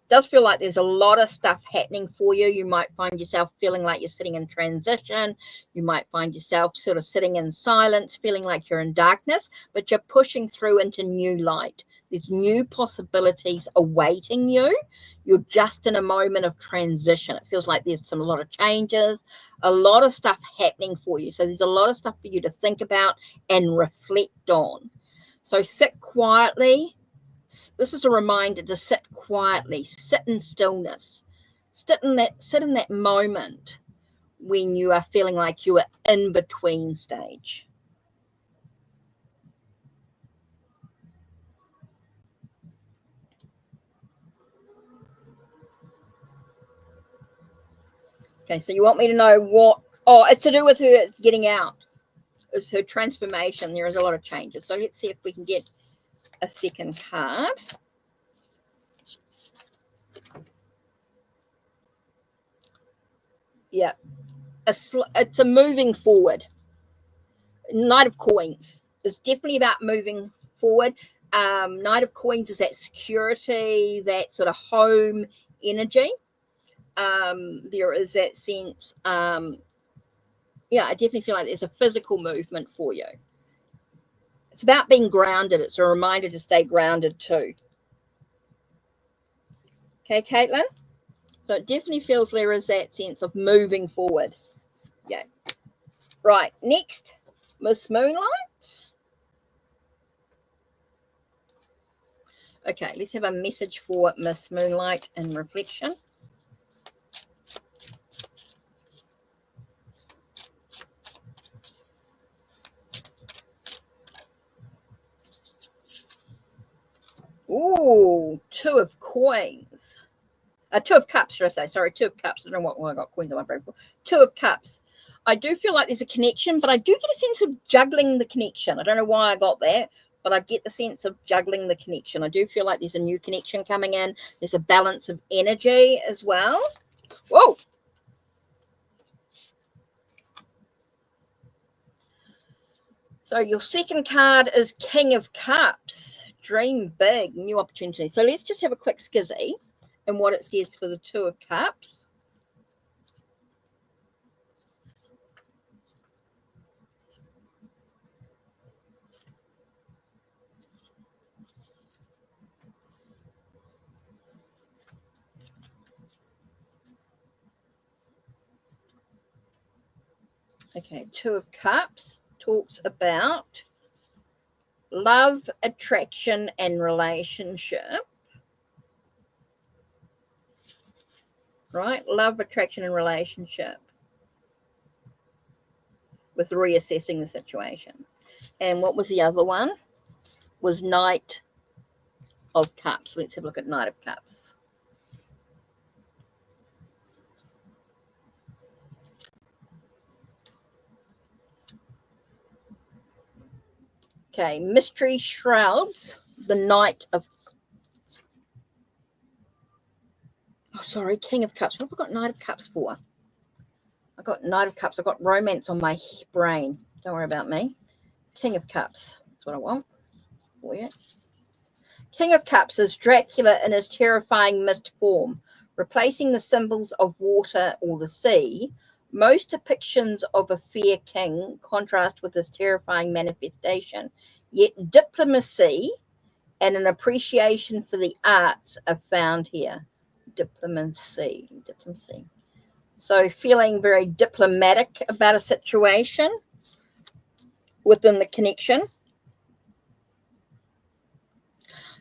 Does feel like there's a lot of stuff happening for you. You might find yourself feeling like you're sitting in transition. You might find yourself sort of sitting in silence, feeling like you're in darkness, but you're pushing through into new light. There's new possibilities awaiting you. You're just in a moment of transition. It feels like there's a lot of changes, a lot of stuff happening for you. So there's a lot of stuff for you to think about and reflect on. So sit quietly. This is a reminder to sit quietly, sit in stillness, sit in that moment when you are feeling like you are in between stage. Okay, so you want me to know what? Oh, it's to do with her getting out. It's her transformation. There is a lot of changes. So let's see if we can get a second card. Yeah, it's a moving forward. Knight of Coins is definitely about moving forward. Knight of Coins is that security, that sort of home energy. There is that sense. Yeah, I definitely feel like there's a physical movement for you. It's about being grounded. It's a reminder to stay grounded too. Okay, Caitlin? So it definitely feels there is that sense of moving forward. Yeah. Right, next, Miss Moonlight. Okay, let's have a message for Miss Moonlight in reflection. Ooh, Two of Coins. Two of Cups, should I say? Sorry, Two of Cups. I don't know why I got coins on my brain. Two of Cups. I do feel like there's a connection, but I do get a sense of juggling the connection. I don't know why I got that, but I get the sense of juggling the connection. I do feel like there's a new connection coming in. There's a balance of energy as well. Whoa. So your second card is King of Cups. Dream big, new opportunity. So let's just have a quick skizzy and what it says for the Two of Cups. Okay, Two of Cups talks about love, attraction, and relationship. Right? Love, attraction, and relationship. With reassessing the situation. And what was the other one? Was Knight of Cups. Let's have a look at Knight of Cups. Okay, Mystery Shrouds, the Knight of... Oh, sorry, King of Cups. What have I got Knight of Cups for? I got Knight of Cups. I got romance on my brain. Don't worry about me. King of Cups. That's what I want for you. King of Cups is Dracula in his terrifying mist form, replacing the symbols of water or the sea. Most depictions of a fair king contrast with his terrifying manifestation, yet diplomacy and an appreciation for the arts are found here. Diplomacy. So feeling very diplomatic about a situation within the connection.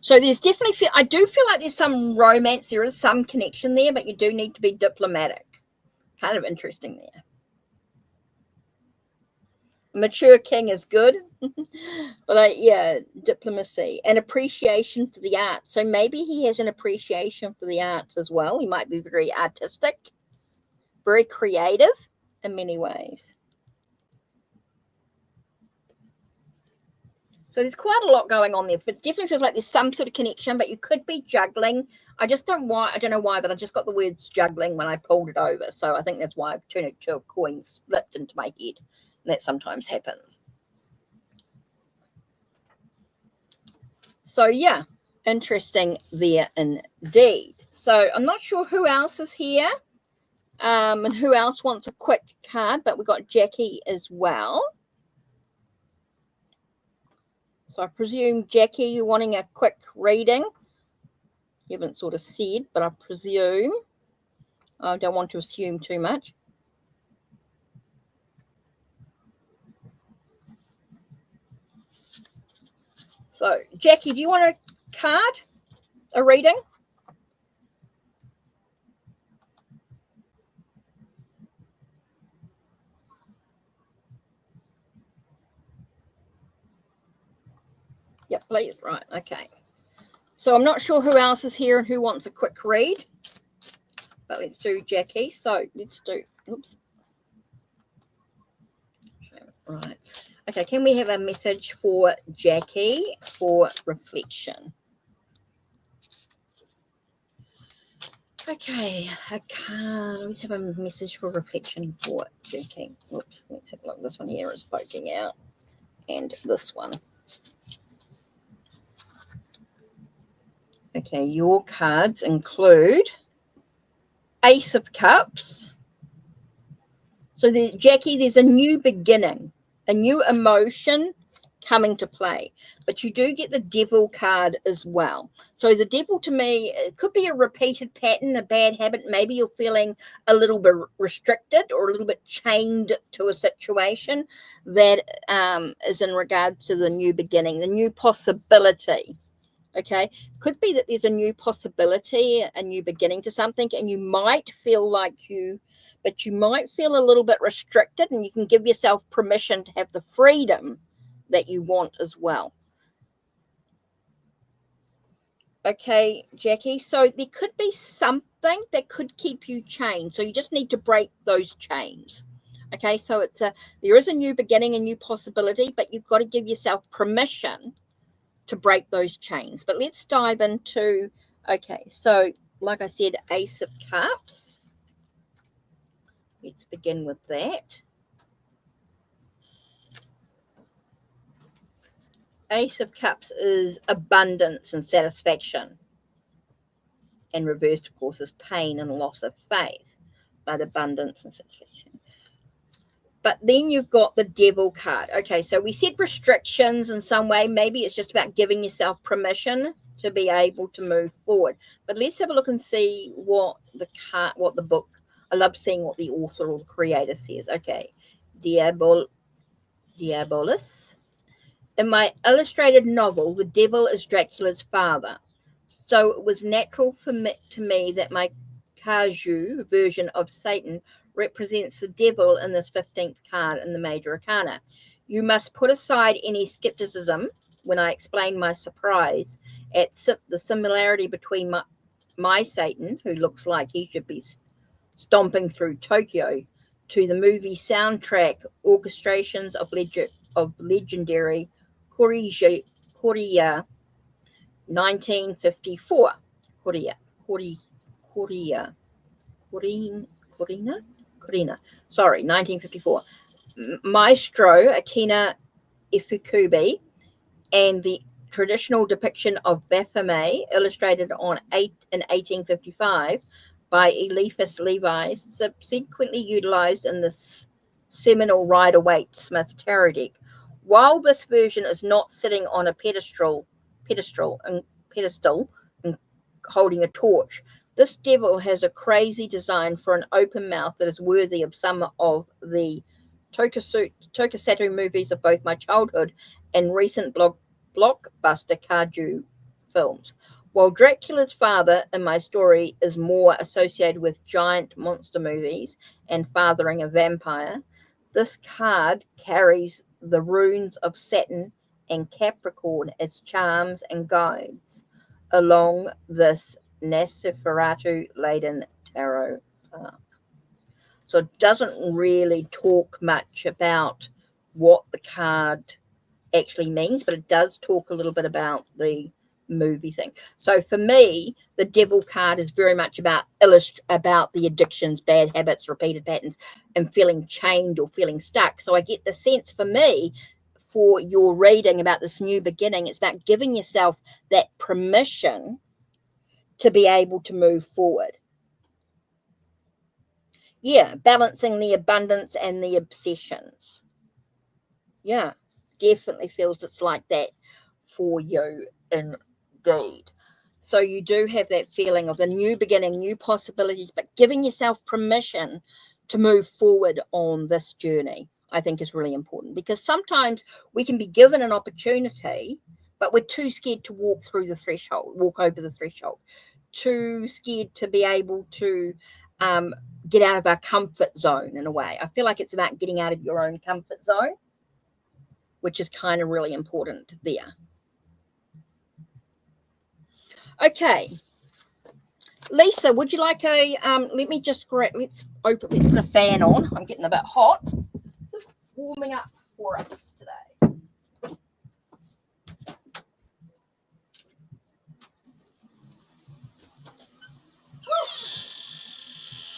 So there's definitely, I do feel like there's some romance, there is some connection there, but you do need to be diplomatic. Kind of interesting there. Mature king is good, but yeah, diplomacy and appreciation for the arts. So maybe he has an appreciation for the arts as well. He might be very artistic, very creative in many ways. So there's quite a lot going on there, but definitely feels like there's some sort of connection, but you could be juggling. I don't know why, but I just got the words juggling when I pulled it over. So I think that's why I've turned it to a coin slipped into my head. And that sometimes happens. So yeah, interesting there indeed. So I'm not sure who else is here and who else wants a quick card, but we've got Jackie as well. So I presume, Jackie, you're wanting a quick reading. You haven't sort of said, but I presume. I don't want to assume too much. So, Jackie, do you want a card? A reading? Yep, please. Right, okay. So I'm not sure who else is here and who wants a quick read. But let's do Jackie. So let's do, oops. Right. Okay, can we have a message for Jackie for reflection? Okay, a card. Let's have a message for reflection for Jackie. Whoops, let's have a look. This one here is poking out. And this one. Okay, your cards include Ace of Cups. So, Jackie, there's a new beginning, a new emotion coming to play. But you do get the Devil card as well. So the Devil, to me, it could be a repeated pattern, a bad habit. Maybe you're feeling a little bit restricted or a little bit chained to a situation that is in regard to the new beginning, the new possibility. Okay, could be that there's a new possibility, a new beginning to something, and you might feel like you might feel a little bit restricted, and you can give yourself permission to have the freedom that you want as well. Okay, Jackie, so there could be something that could keep you chained, so you just need to break those chains. Okay, so there is a new beginning, a new possibility, but you've got to give yourself permission to break those chains. But let's dive into, okay, so like I said, Ace of Cups. Let's begin with that. Ace of Cups is abundance and satisfaction. And reversed, of course, is pain and loss of faith, but abundance and satisfaction. But then you've got the Devil card. Okay, so we said restrictions in some way. Maybe it's just about giving yourself permission to be able to move forward. But let's have a look and see what the book. I love seeing what the author or the creator says. Okay, Diabolus. In my illustrated novel, the devil is Dracula's father. So it was natural to me that my Kaju version of Satan represents the devil in this 15th card in the Major Arcana. You must put aside any skepticism when I explain my surprise at the similarity between my Satan, who looks like he should be stomping through Tokyo, to the movie soundtrack orchestrations of legendary Korea 1954. Corina. Sorry, 1954. Maestro Akina Ifukube and the traditional depiction of Baphomet, illustrated in 1855 by Eliphas Levi, subsequently utilized in this seminal Rider-Waite Smith tarot deck. While this version is not sitting on a pedestal and holding a torch, this devil has a crazy design for an open mouth that is worthy of some of the tokusatsu movies of both my childhood and recent blockbuster kaiju films. While Dracula's father in my story is more associated with giant monster movies and fathering a vampire, this card carries the runes of Saturn and Capricorn as charms and guides along this Nosferatu-laden tarot path. So it doesn't really talk much about what the card actually means, but it does talk a little bit about the movie thing. So for me, the devil card is very much about the addictions, bad habits, repeated patterns, and feeling chained or feeling stuck. So I get the sense for me, for your reading about this new beginning, it's about giving yourself that permission to be able to move forward. Yeah, balancing the abundance and the obsessions. Yeah, definitely feels it's like that for you indeed. So you do have that feeling of the new beginning, new possibilities, but giving yourself permission to move forward on this journey, I think, is really important, because sometimes we can be given an opportunity, but we're too scared to walk over the threshold, too scared to be able to get out of our comfort zone in a way. I feel like it's about getting out of your own comfort zone, which is kind of really important there. Okay, Lisa, would you like let's put a fan on. I'm getting a bit hot. It's warming up for us today.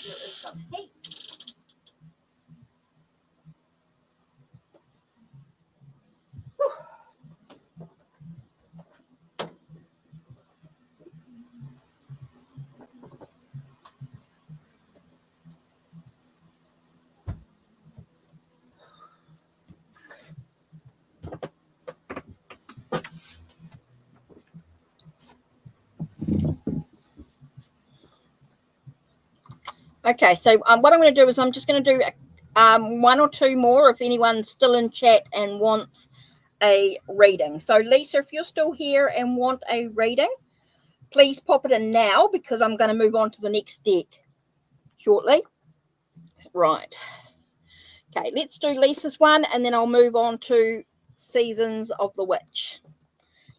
There is some heat. Okay, so what I'm going to do is I'm just going to do one or two more if anyone's still in chat and wants a reading. So Lisa, if you're still here and want a reading, please pop it in now, because I'm going to move on to the next deck shortly. Right. Okay, let's do Lisa's one, and then I'll move on to Seasons of the Witch.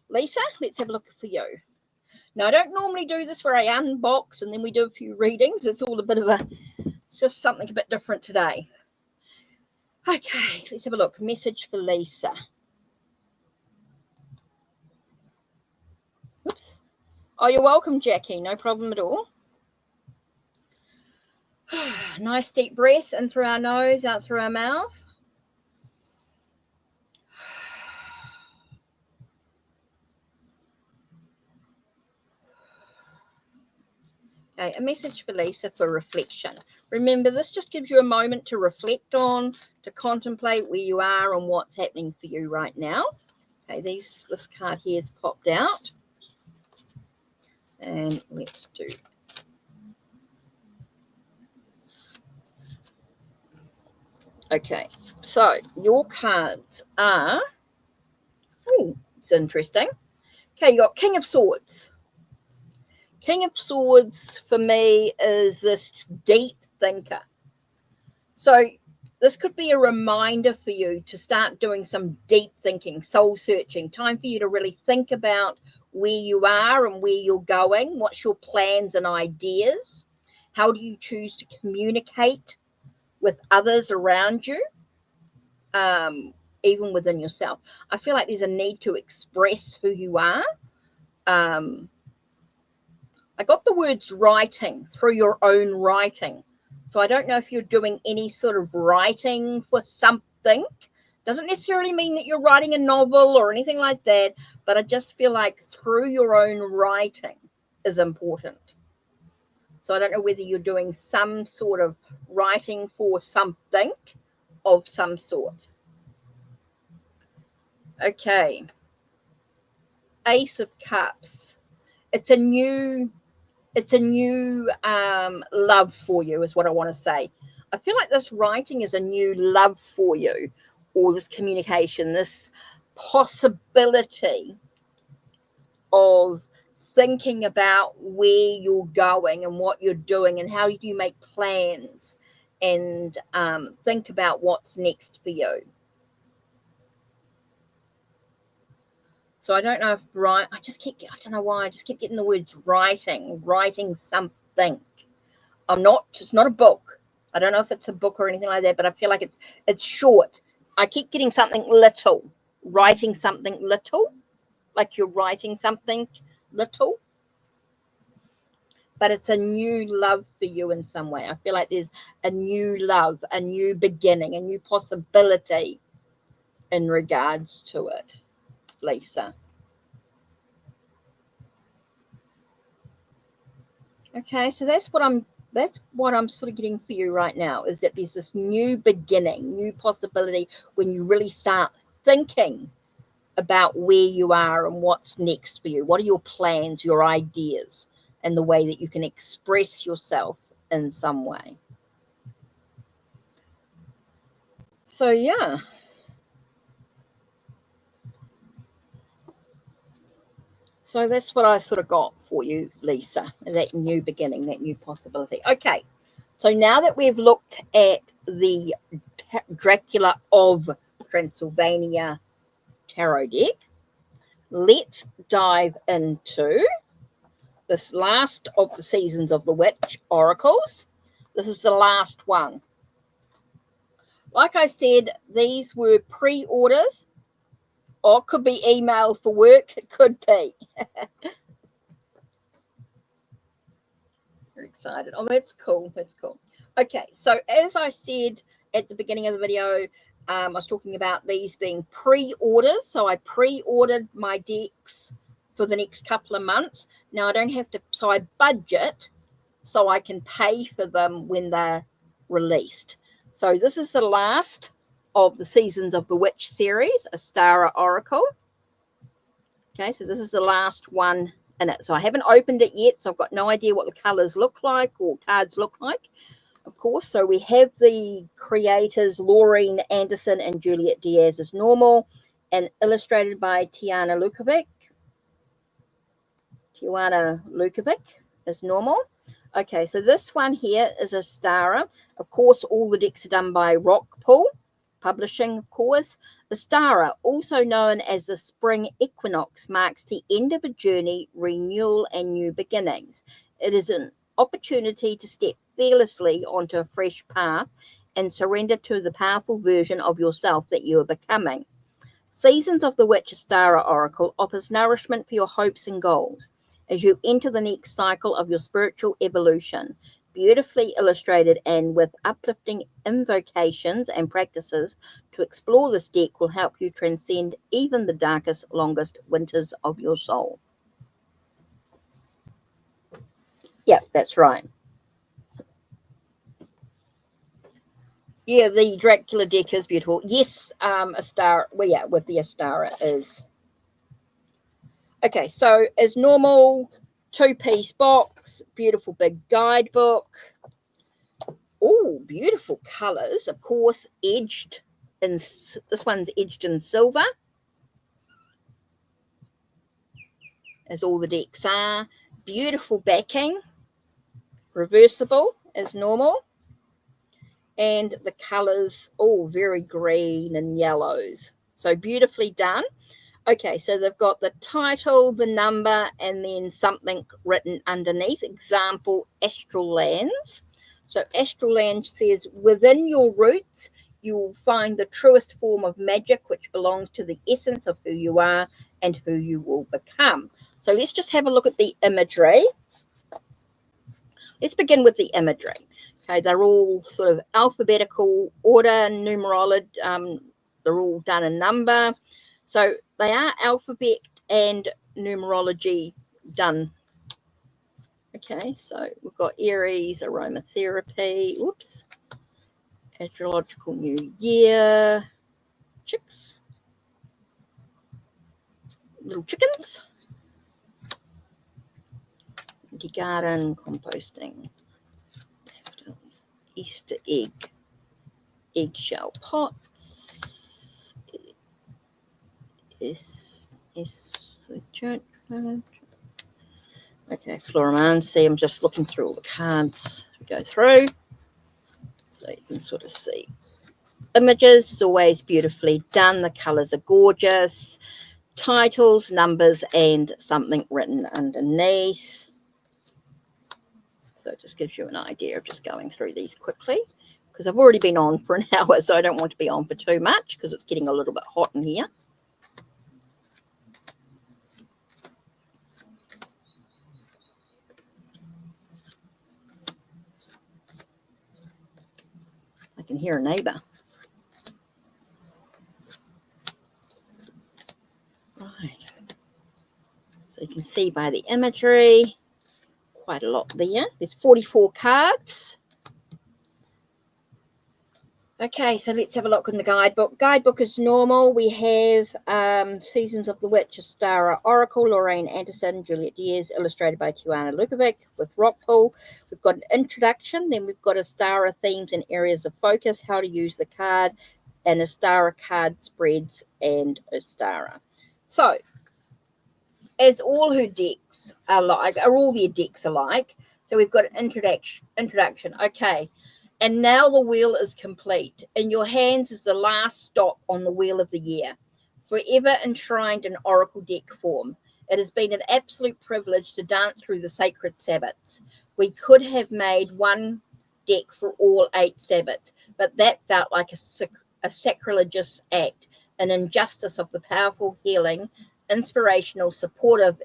Lisa, let's have a look for you. Now, I don't normally do this where I unbox and then we do a few readings. It's just something a bit different today. Okay, let's have a look. Message for Lisa. Oops. Oh, you're welcome, Jackie. No problem at all. Nice deep breath in through our nose, out through our mouth. Okay, a message for Lisa for reflection. Remember, this just gives you a moment to reflect on, to contemplate where you are and what's happening for you right now. Okay, this card here is popped out. And let's do. Okay, so your cards are, oh, it's interesting. Okay, you got King of Swords. King of Swords for me is this deep thinker. So this could be a reminder for you to start doing some deep thinking, soul searching, time for you to really think about where you are and where you're going. What's your plans and ideas? How do you choose to communicate with others around you, even within yourself? I feel like there's a need to express who you are. I got the words writing through your own writing. So I don't know if you're doing any sort of writing for something. Doesn't necessarily mean that you're writing a novel or anything like that, but I just feel like through your own writing is important. So I don't know whether you're doing some sort of writing for something of some sort. Okay. Ace of Cups. It's a new love for you is what I want to say. I feel like this writing is a new love for you, or this communication, this possibility of thinking about where you're going and what you're doing and how you make plans and think about what's next for you. So I don't know if I don't know why I just keep getting the words writing something. It's not a book. I don't know if it's a book or anything like that, but I feel like it's short. I keep getting something little, writing something little, like you're writing something little. But it's a new love for you in some way. I feel like there's a new love, a new beginning, a new possibility in regards to it, Lisa. Okay, so that's what I'm sort of getting for you right now, is that there's this new beginning, new possibility when you really start thinking about where you are and what's next for you. What are your plans, your ideas, and the way that you can express yourself in some way. So yeah. So that's what I sort of got for you, Lisa, that new beginning, that new possibility. Okay, so now that we've looked at the Dracula of Transylvania tarot deck, let's dive into this last of the Seasons of the Witch oracles. This is the last one. Like I said, these were pre-orders, or it could be email for work. It could be. Very excited. Oh, that's cool. That's cool. Okay, so as I said at the beginning of the video, I was talking about these being pre-orders. So I pre-ordered my decks for the next couple of months. Now I don't have to, so I budget so I can pay for them when they're released. So this is the last of the Seasons of the Witch series, Ostara Oracle. Okay, so this is the last one in it. So I haven't opened it yet, so I've got no idea what the colors look like or cards look like, of course. So we have the creators, Laureen Anderson and Juliet Diaz as normal, and illustrated by Tiana Lukovic as normal. Okay, so this one here is Ostara. Of course, all the decks are done by Rockpool Publishing, of course. Ostara, also known as the spring equinox, marks the end of a journey, renewal, and new beginnings. It is an opportunity to step fearlessly onto a fresh path and surrender to the powerful version of yourself that you are becoming. Seasons of the Witch Ostara Oracle offers nourishment for your hopes and goals as you enter the next cycle of your spiritual evolution. Beautifully illustrated and with uplifting invocations and practices to explore this deck will help you transcend even the darkest, longest winters of your soul. Yeah, that's right. Yeah, the Dracula deck is beautiful. Yes, Ostara, well, yeah, with the Ostara is. Okay, so as normal, two-piece box, beautiful big guidebook. Oh, beautiful colors, of course, edged in, this one's edged in silver, as all the decks are. Beautiful backing, reversible as normal. And the colors, all very green and yellows. So beautifully done. Okay, so they've got the title, the number, and then something written underneath. Example, Astral Lands. So Astral Lands says, within your roots, you will find the truest form of magic, which belongs to the essence of who you are and who you will become. So let's just have a look at the imagery. Let's begin with the imagery. Okay, they're all sort of alphabetical order, numerology. They're all done in number. So they are alphabet and numerology done. Okay, so we've got Aries, aromatherapy, whoops, astrological new year, chicks, little chickens, empty garden, composting, Easter egg, eggshell pots, okay, Floromancy. I'm just looking through all the cards we go through, so you can sort of see. Images is always beautifully done. The colors are gorgeous. Titles, numbers, and something written underneath. So it just gives you an idea of just going through these quickly, because I've already been on for an hour, so I don't want to be on for too much because it's getting a little bit hot in here. I can hear a neighbour. Right. So you can see by the imagery, quite a lot there. There's 44 cards. Okay, so let's have a look in the guidebook. Guidebook is normal. We have Seasons of the Witch, Ostara Oracle, Lorraine Anderson, Juliet Diaz, illustrated by Tiana Lukovic with Rockpool. We've got an introduction, then we've got Ostara themes and areas of focus, how to use the card, and Ostara card spreads and Ostara. So, as all her decks are like, are all their decks alike. So we've got an introduction. Okay. And now the wheel is complete. In your hands is the last stop on the wheel of the year, forever enshrined in oracle deck form. It has been an absolute privilege to dance through the sacred Sabbats. We could have made one deck for all 8 Sabbats, but that felt like a sacrilegious act, an injustice of the powerful, healing, inspirational, supportive,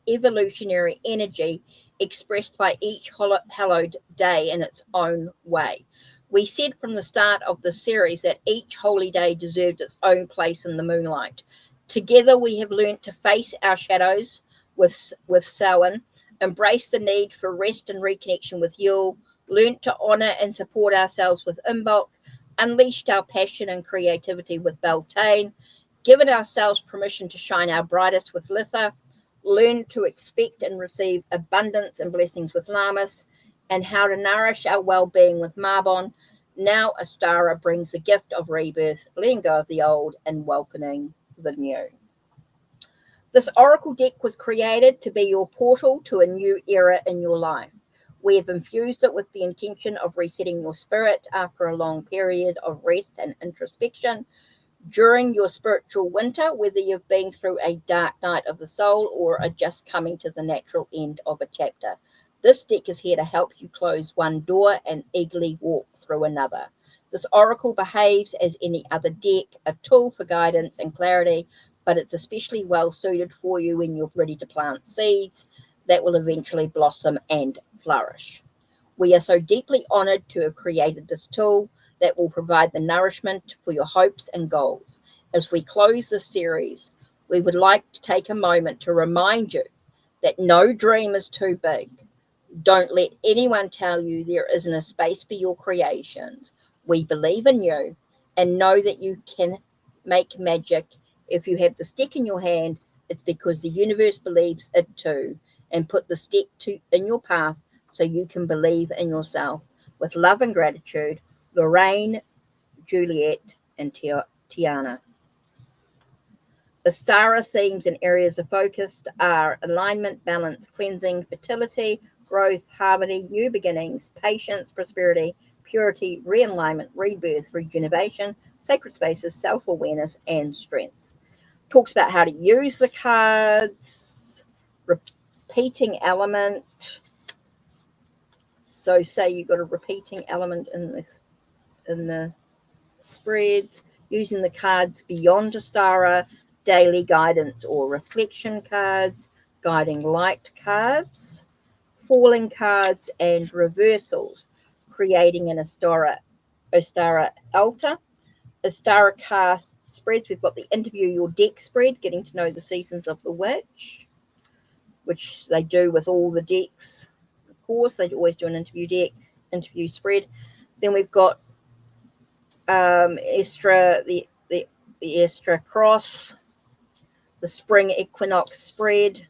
evolutionary energy expressed by each hallowed day in its own way. We said from the start of the series that each holy day deserved its own place in the moonlight. Together we have learnt to face our shadows with Samhain, embrace the need for rest and reconnection with Yule, learnt to honour and support ourselves with Imbolc, unleashed our passion and creativity with Beltane, given ourselves permission to shine our brightest with Litha, learn to expect and receive abundance and blessings with Lammas, and how to nourish our well-being with Marbon. Now Ostara brings the gift of rebirth, letting go of the old and welcoming the new. This oracle deck was created to be your portal to a new era in your life. We have infused it with the intention of resetting your spirit after a long period of rest and introspection. During your spiritual winter, whether you've been through a dark night of the soul or are just coming to the natural end of a chapter, this deck is here to help you close one door and eagerly walk through another. This oracle behaves as any other deck, a tool for guidance and clarity, but it's especially well suited for you when you're ready to plant seeds that will eventually blossom and flourish. We are so deeply honored to have created this tool that will provide the nourishment for your hopes and goals. As we close this series, we would like to take a moment to remind you that no dream is too big. Don't let anyone tell you there isn't a space for your creations. We believe in you and know that you can make magic. If you have the stick in your hand, it's because the universe believes it too, and put the stick in your path so you can believe in yourself. With love and gratitude, Lorraine, Juliet, and Tiana. The Ostara themes and areas of focus are alignment, balance, cleansing, fertility, growth, harmony, new beginnings, patience, prosperity, purity, realignment, rebirth, rejuvenation, sacred spaces, self-awareness, and strength. Talks about how to use the cards, repeating element. So say you've got a repeating element in the spreads, using the cards beyond Ostara, daily guidance or reflection cards, guiding light cards, falling cards, and reversals, creating an Ostara altar. Ostara cast spreads. We've got the interview your deck spread, getting to know the seasons of the witch, which they do with all the decks. Of course, they always do an interview spread. Then we've got Estra, the Estra cross, the spring equinox spread,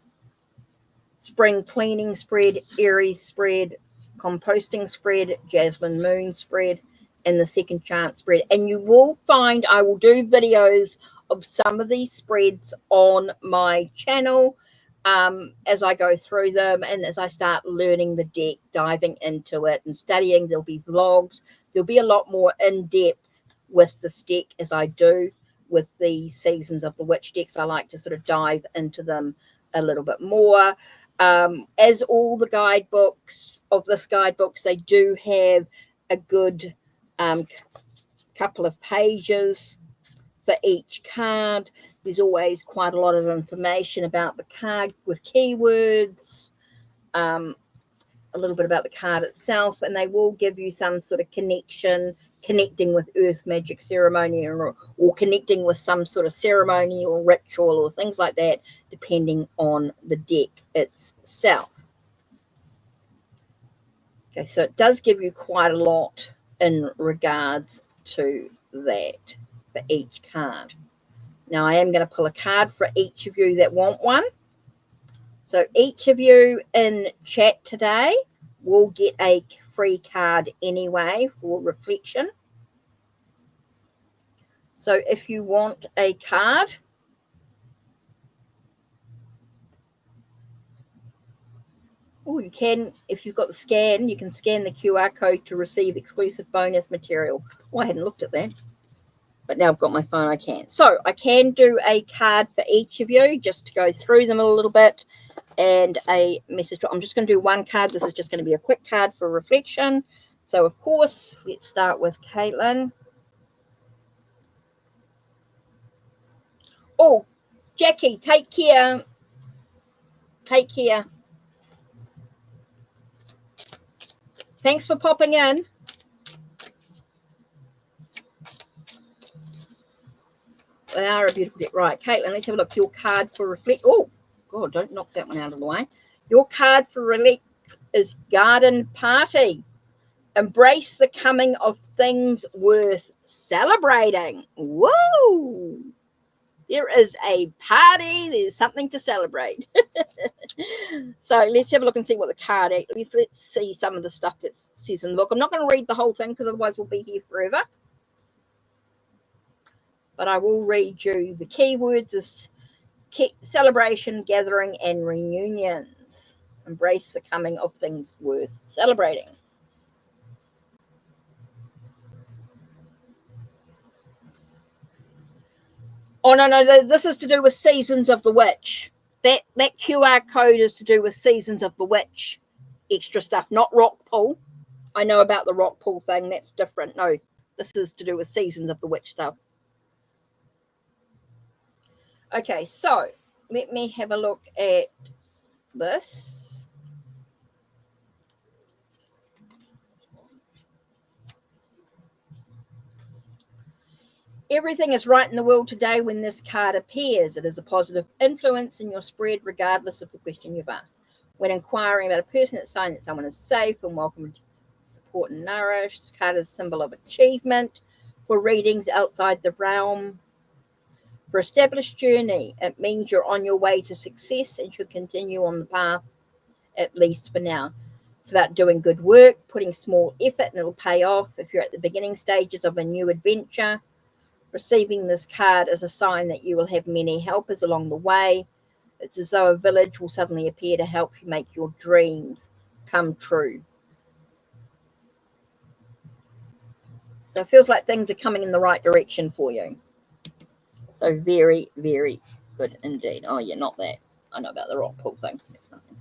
spring cleaning spread, Aries spread, composting spread, jasmine moon spread, and the second chance spread. And you will find I will do videos of some of these spreads on my channel as I go through them and as I start learning the deck, diving into it and studying. There'll be vlogs. There'll be a lot more in-depth with this deck as I do with the Seasons of the Witch decks. I like to sort of dive into them a little bit more. As all the guidebooks of this guidebooks, they do have a good couple of pages for each card. There's always quite a lot of information about the card with keywords, a little bit about the card itself, and they will give you some sort of connecting with earth magic ceremony or connecting with some sort of ceremony or ritual or things like that, depending on the deck itself. Okay, so it does give you quite a lot in regards to that for each card. Now I am going to pull a card for each of you that want one. So each of you in chat today will get a free card anyway for reflection. So if you want a card, you can, if you've got the scan, you can scan the QR code to receive exclusive bonus material. Oh, I hadn't looked at that, but now I've got my phone, I can. So I can do a card for each of you just to go through them a little bit, and a message. I'm just going to do one card. This is just going to be a quick card for reflection. So, of course, let's start with Caitlin. Oh, Jackie, take care. Take care. Thanks for popping in. They are a beautiful deck. Right, Caitlin, let's have a look. Your card for reflect. Oh, God, don't knock that one out of the way. Your card for reflect is Garden Party. Embrace the coming of things worth celebrating. Woo! There is a party. There's something to celebrate. So let's have a look and see what the card is. Let's see some of the stuff that says in the book. I'm not going to read the whole thing because otherwise we'll be here forever. But I will read you the keywords is celebration, gathering, and reunions. Embrace the coming of things worth celebrating. Oh, no, this is to do with Seasons of the Witch. That QR code is to do with Seasons of the Witch. Extra stuff, not rock pool. I know about the rock pool thing. That's different. No, This is to do with seasons of the witch stuff. Okay, so let me have a look at this. Everything is right in the world today when this card appears. It is a positive influence in your spread, regardless of the question you've asked. When inquiring about a person, it's a sign that someone is safe and welcome, support and nourish. This card is a symbol of achievement. For readings outside the realm, for established journey, it means you're on your way to success and should continue on the path, at least for now. It's about doing good work, putting small effort, and it'll pay off. If you're at the beginning stages of a new adventure, receiving this card is a sign that you will have many helpers along the way. It's as though a village will suddenly appear to help you make your dreams come true. So it feels like things are coming in the right direction for you. So very, very good indeed. Oh, yeah, not that. I know about the rock pool thing. That's nothing.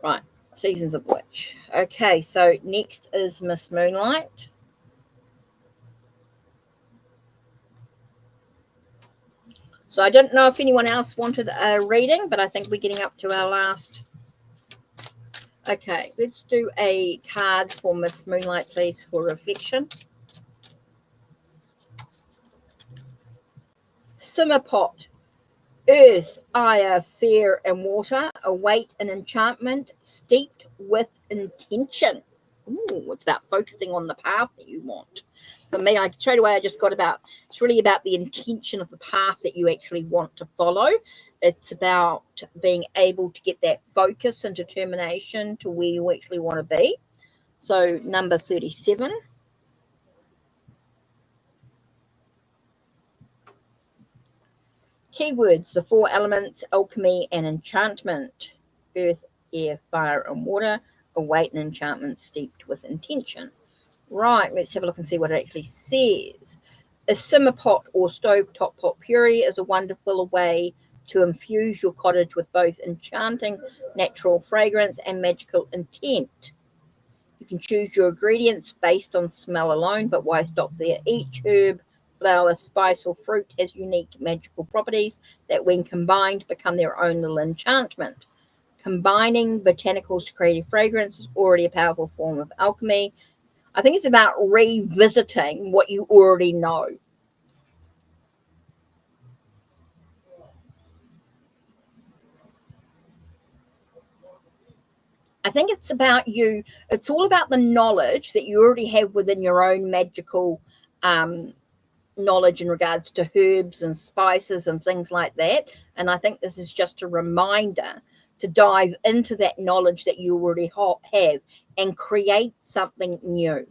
Right, Seasons of Witch. Okay, so next is Miss Moonlight. So I don't know if anyone else wanted a reading, but I think we're getting up to our last. Okay, let's do a card for Miss Moonlight, please, for reflection. Simmer pot. Earth, fire, fire, and water await an enchantment steeped with intention. Ooh, it's about focusing on the path that you want. For me, straight away I just got about, it's really about the intention of the path that you actually want to follow. It's about being able to get that focus and determination to where you actually want to be. So number 37. Keywords, the four elements, alchemy and enchantment. Earth, air, fire, and water await an enchantment steeped with intention. Right, let's have a look and see what it actually says. A simmer pot or stovetop pot puree is a wonderful way to infuse your cottage with both enchanting natural fragrance and magical intent. You can choose your ingredients based on smell alone, but why stop there? Each herb, flower, spice, or fruit has unique magical properties that, when combined, become their own little enchantment. Combining botanicals to create a fragrance is already a powerful form of alchemy. I think it's about revisiting what you already know. I think it's about you. It's all about the knowledge that you already have within your own magical knowledge in regards to herbs and spices and things like that. And I think this is just a reminder to dive into that knowledge that you already have and create something new.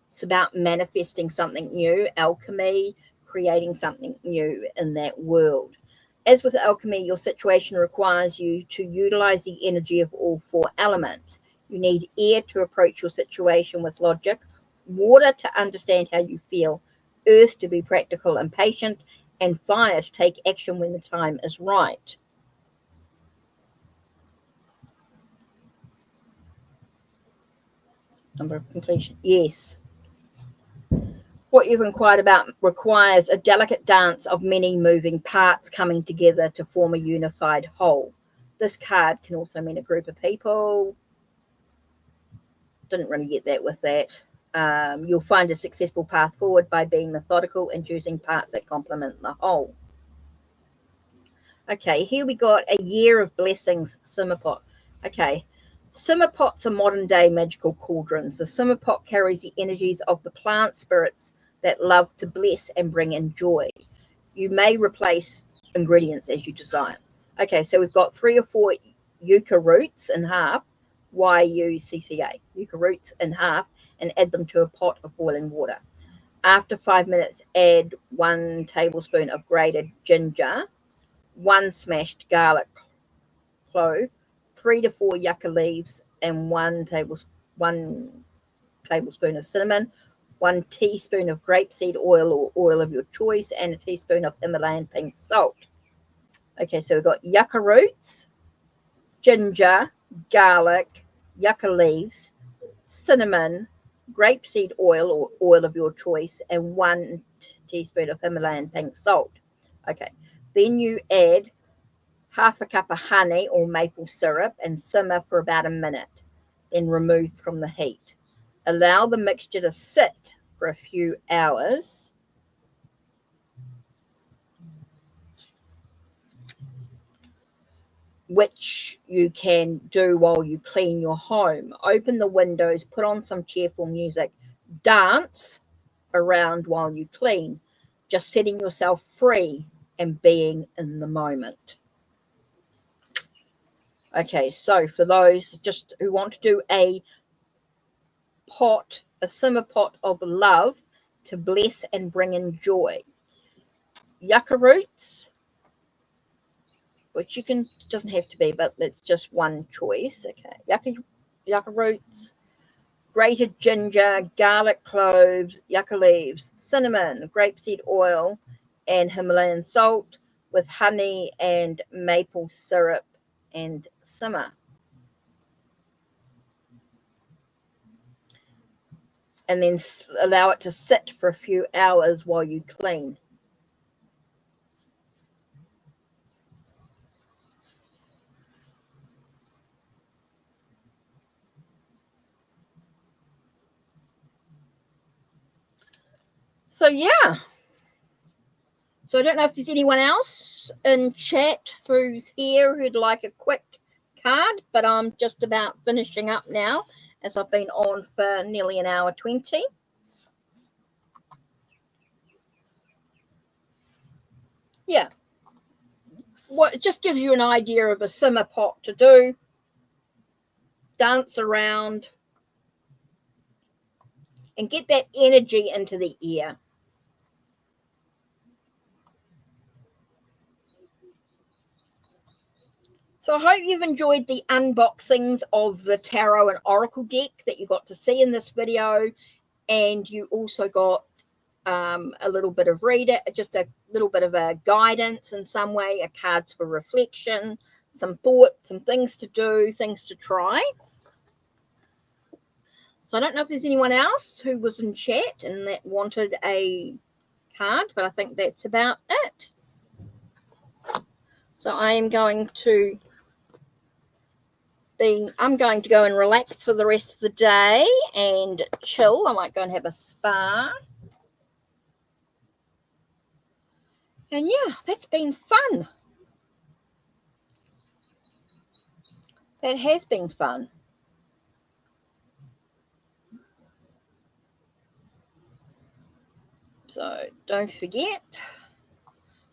It's about manifesting something new, alchemy, creating something new in that world. As with alchemy, your situation requires you to utilize the energy of all four elements. You need air to approach your situation with logic, water to understand how you feel, earth to be practical and patient, and fire to take action when the time is right. Number of completion. Yes. What you've inquired about requires a delicate dance of many moving parts coming together to form a unified whole. This card can also mean a group of people. Didn't really get that with that. You'll find a successful path forward by being methodical and choosing parts that complement the whole. Okay, here we got a year of blessings, simmer pot. Okay, simmer pots are modern day magical cauldrons. The simmer pot carries the energies of the plant spirits that love to bless and bring in joy. You may replace ingredients as you desire. Okay, so we've got 3 or 4 yucca roots in half, YUCCA, yucca roots in half, and add them to a pot of boiling water. After 5 minutes, add 1 tablespoon of grated ginger, 1 smashed garlic clove, 3 to 4 yucca leaves, and 1 tablespoon of cinnamon, 1 teaspoon of grapeseed oil or oil of your choice, and a teaspoon of Himalayan pink salt. Okay, so we've got yucca roots, ginger, garlic, yucca leaves, cinnamon, grapeseed oil or oil of your choice, and 1 teaspoon of Himalayan pink salt. Okay, then you add half a cup of honey or maple syrup and simmer for about a minute, then remove from the heat. Allow the mixture to sit for a few hours. Which you can do while you clean your home. Open the windows, put on some cheerful music, dance around while you clean, just setting yourself free and being in the moment. Okay, so for those just who want to do a simmer pot of love to bless and bring in joy. Yucca roots, which you can, doesn't have to be, but it's just one choice. Okay, yucca roots, grated ginger, garlic cloves, yucca leaves, cinnamon, grapeseed oil, and Himalayan salt with honey and maple syrup, and simmer. And then allow it to sit for a few hours while you clean. So yeah. So I don't know if there's anyone else in chat who's here who'd like a quick card, but I'm just about finishing up now as I've been on for nearly an hour 20. Yeah. What it just gives you an idea of a simmer pot to do. Dance around and get that energy into the ear. So I hope you've enjoyed the unboxings of the tarot and oracle deck that you got to see in this video, and you also got a little bit of just a little bit of a guidance in some way, a cards for reflection, some thoughts, some things to do, things to try. So I don't know if there's anyone else who was in chat and that wanted a card, but I think that's about it. So I'm going to go and relax for the rest of the day and chill. I might go and have a spa. And yeah, that's been fun. That has been fun. So don't forget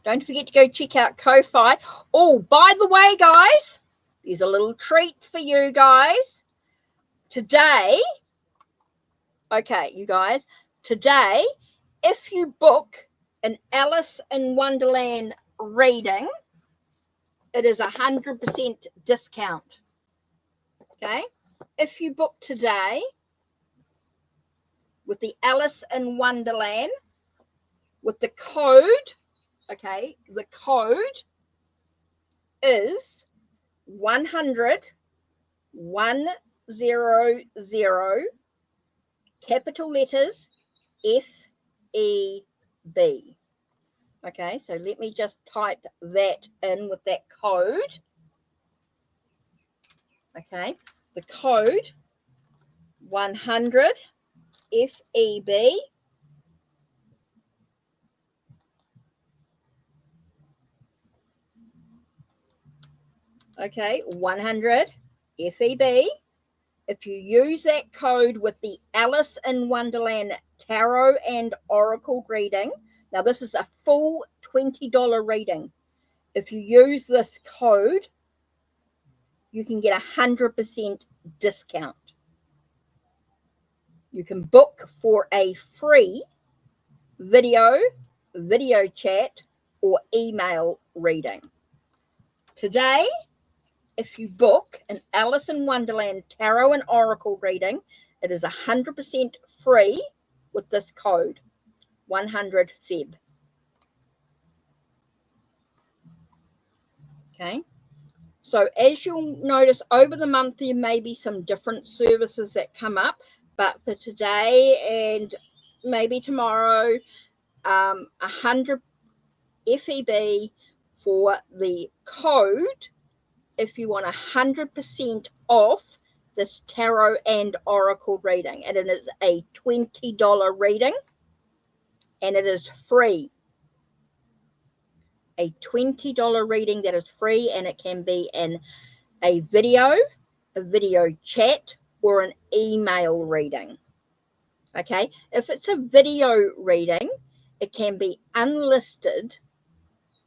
to go check out Ko-Fi. Oh, by the way, guys, there's a little treat for you guys. Today, okay, you guys, today, if you book an Alice in Wonderland reading, it is 100% discount. Okay, if you book today with the Alice in Wonderland with the code, okay, the code is 100 capital letters FEB. Okay, so let me just type that in with that code. Okay, the code 100 FEB. Okay, 100 FEB. If you use that code with the Alice in Wonderland Tarot and Oracle reading, now this is a full $20 reading. If you use this code, you can get 100% discount. You can book for a free video chat, or email reading. Today, if you book an Alice in Wonderland Tarot and Oracle reading, it is 100% free with this code, 100 Feb. Okay. So as you'll notice over the month, there may be some different services that come up, But for today and maybe tomorrow, 100 FEB for the code if you want 100% off this tarot and oracle reading. And it is a $20 reading, and it is free. A $20 reading that is free, and it can be in a video chat, or an email reading. Okay, if it's a video reading, it can be unlisted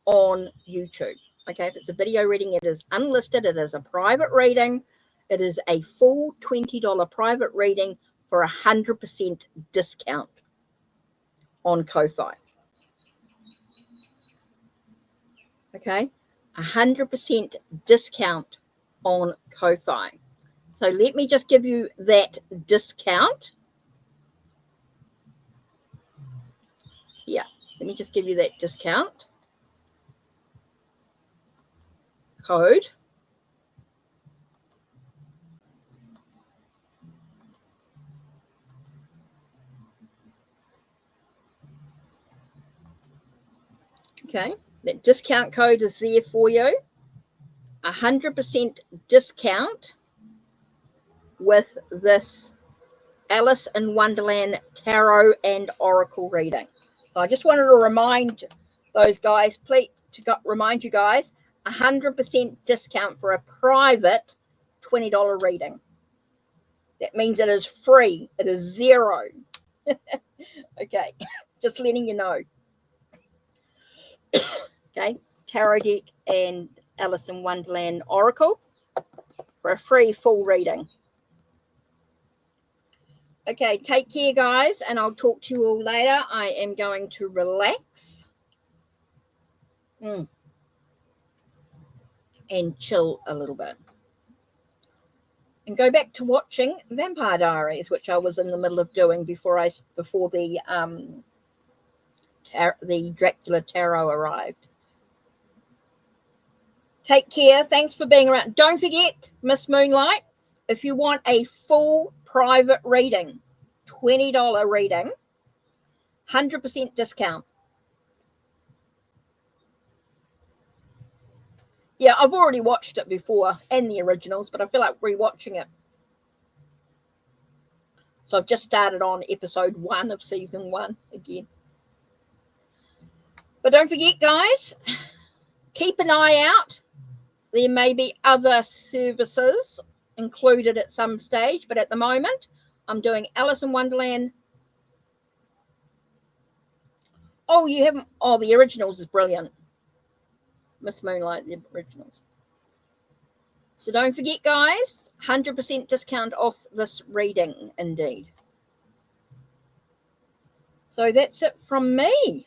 on YouTube. Okay, if it's a video reading, it is unlisted. It is a private reading. It is a full $20 private reading for 100% discount on Ko-Fi. Okay, 100% discount on Ko-Fi. So let me just give you that discount. Yeah, let me just give you that discount code. Okay, that discount code is there for you. 100% discount with this Alice in Wonderland Tarot and Oracle reading. So I just wanted to remind those guys, please, remind you guys, 100% discount for a private $20 reading. That means it is free. It is zero. Okay, just letting you know. Okay, tarot deck and Alice in Wonderland Oracle for a free full reading. Okay, take care, guys, and I'll talk to you all later. I am going to relax and chill a little bit. And go back to watching Vampire Diaries, which I was in the middle of doing before the Dracula Tarot arrived. Take care. Thanks for being around. Don't forget, Miss Moonlight, if you want a full private reading, $20 reading, 100% discount. Yeah, I've already watched it before, and the originals, but I feel like rewatching it. So I've just started on episode 1 of season 1 again. But don't forget, guys, keep an eye out. There may be other services included at some stage, but at the moment, I'm doing Alice in Wonderland. Oh, you haven't? Oh, the originals is brilliant. Miss Moonlight, the originals. So don't forget, guys, 100% discount off this reading, indeed. So that's it from me.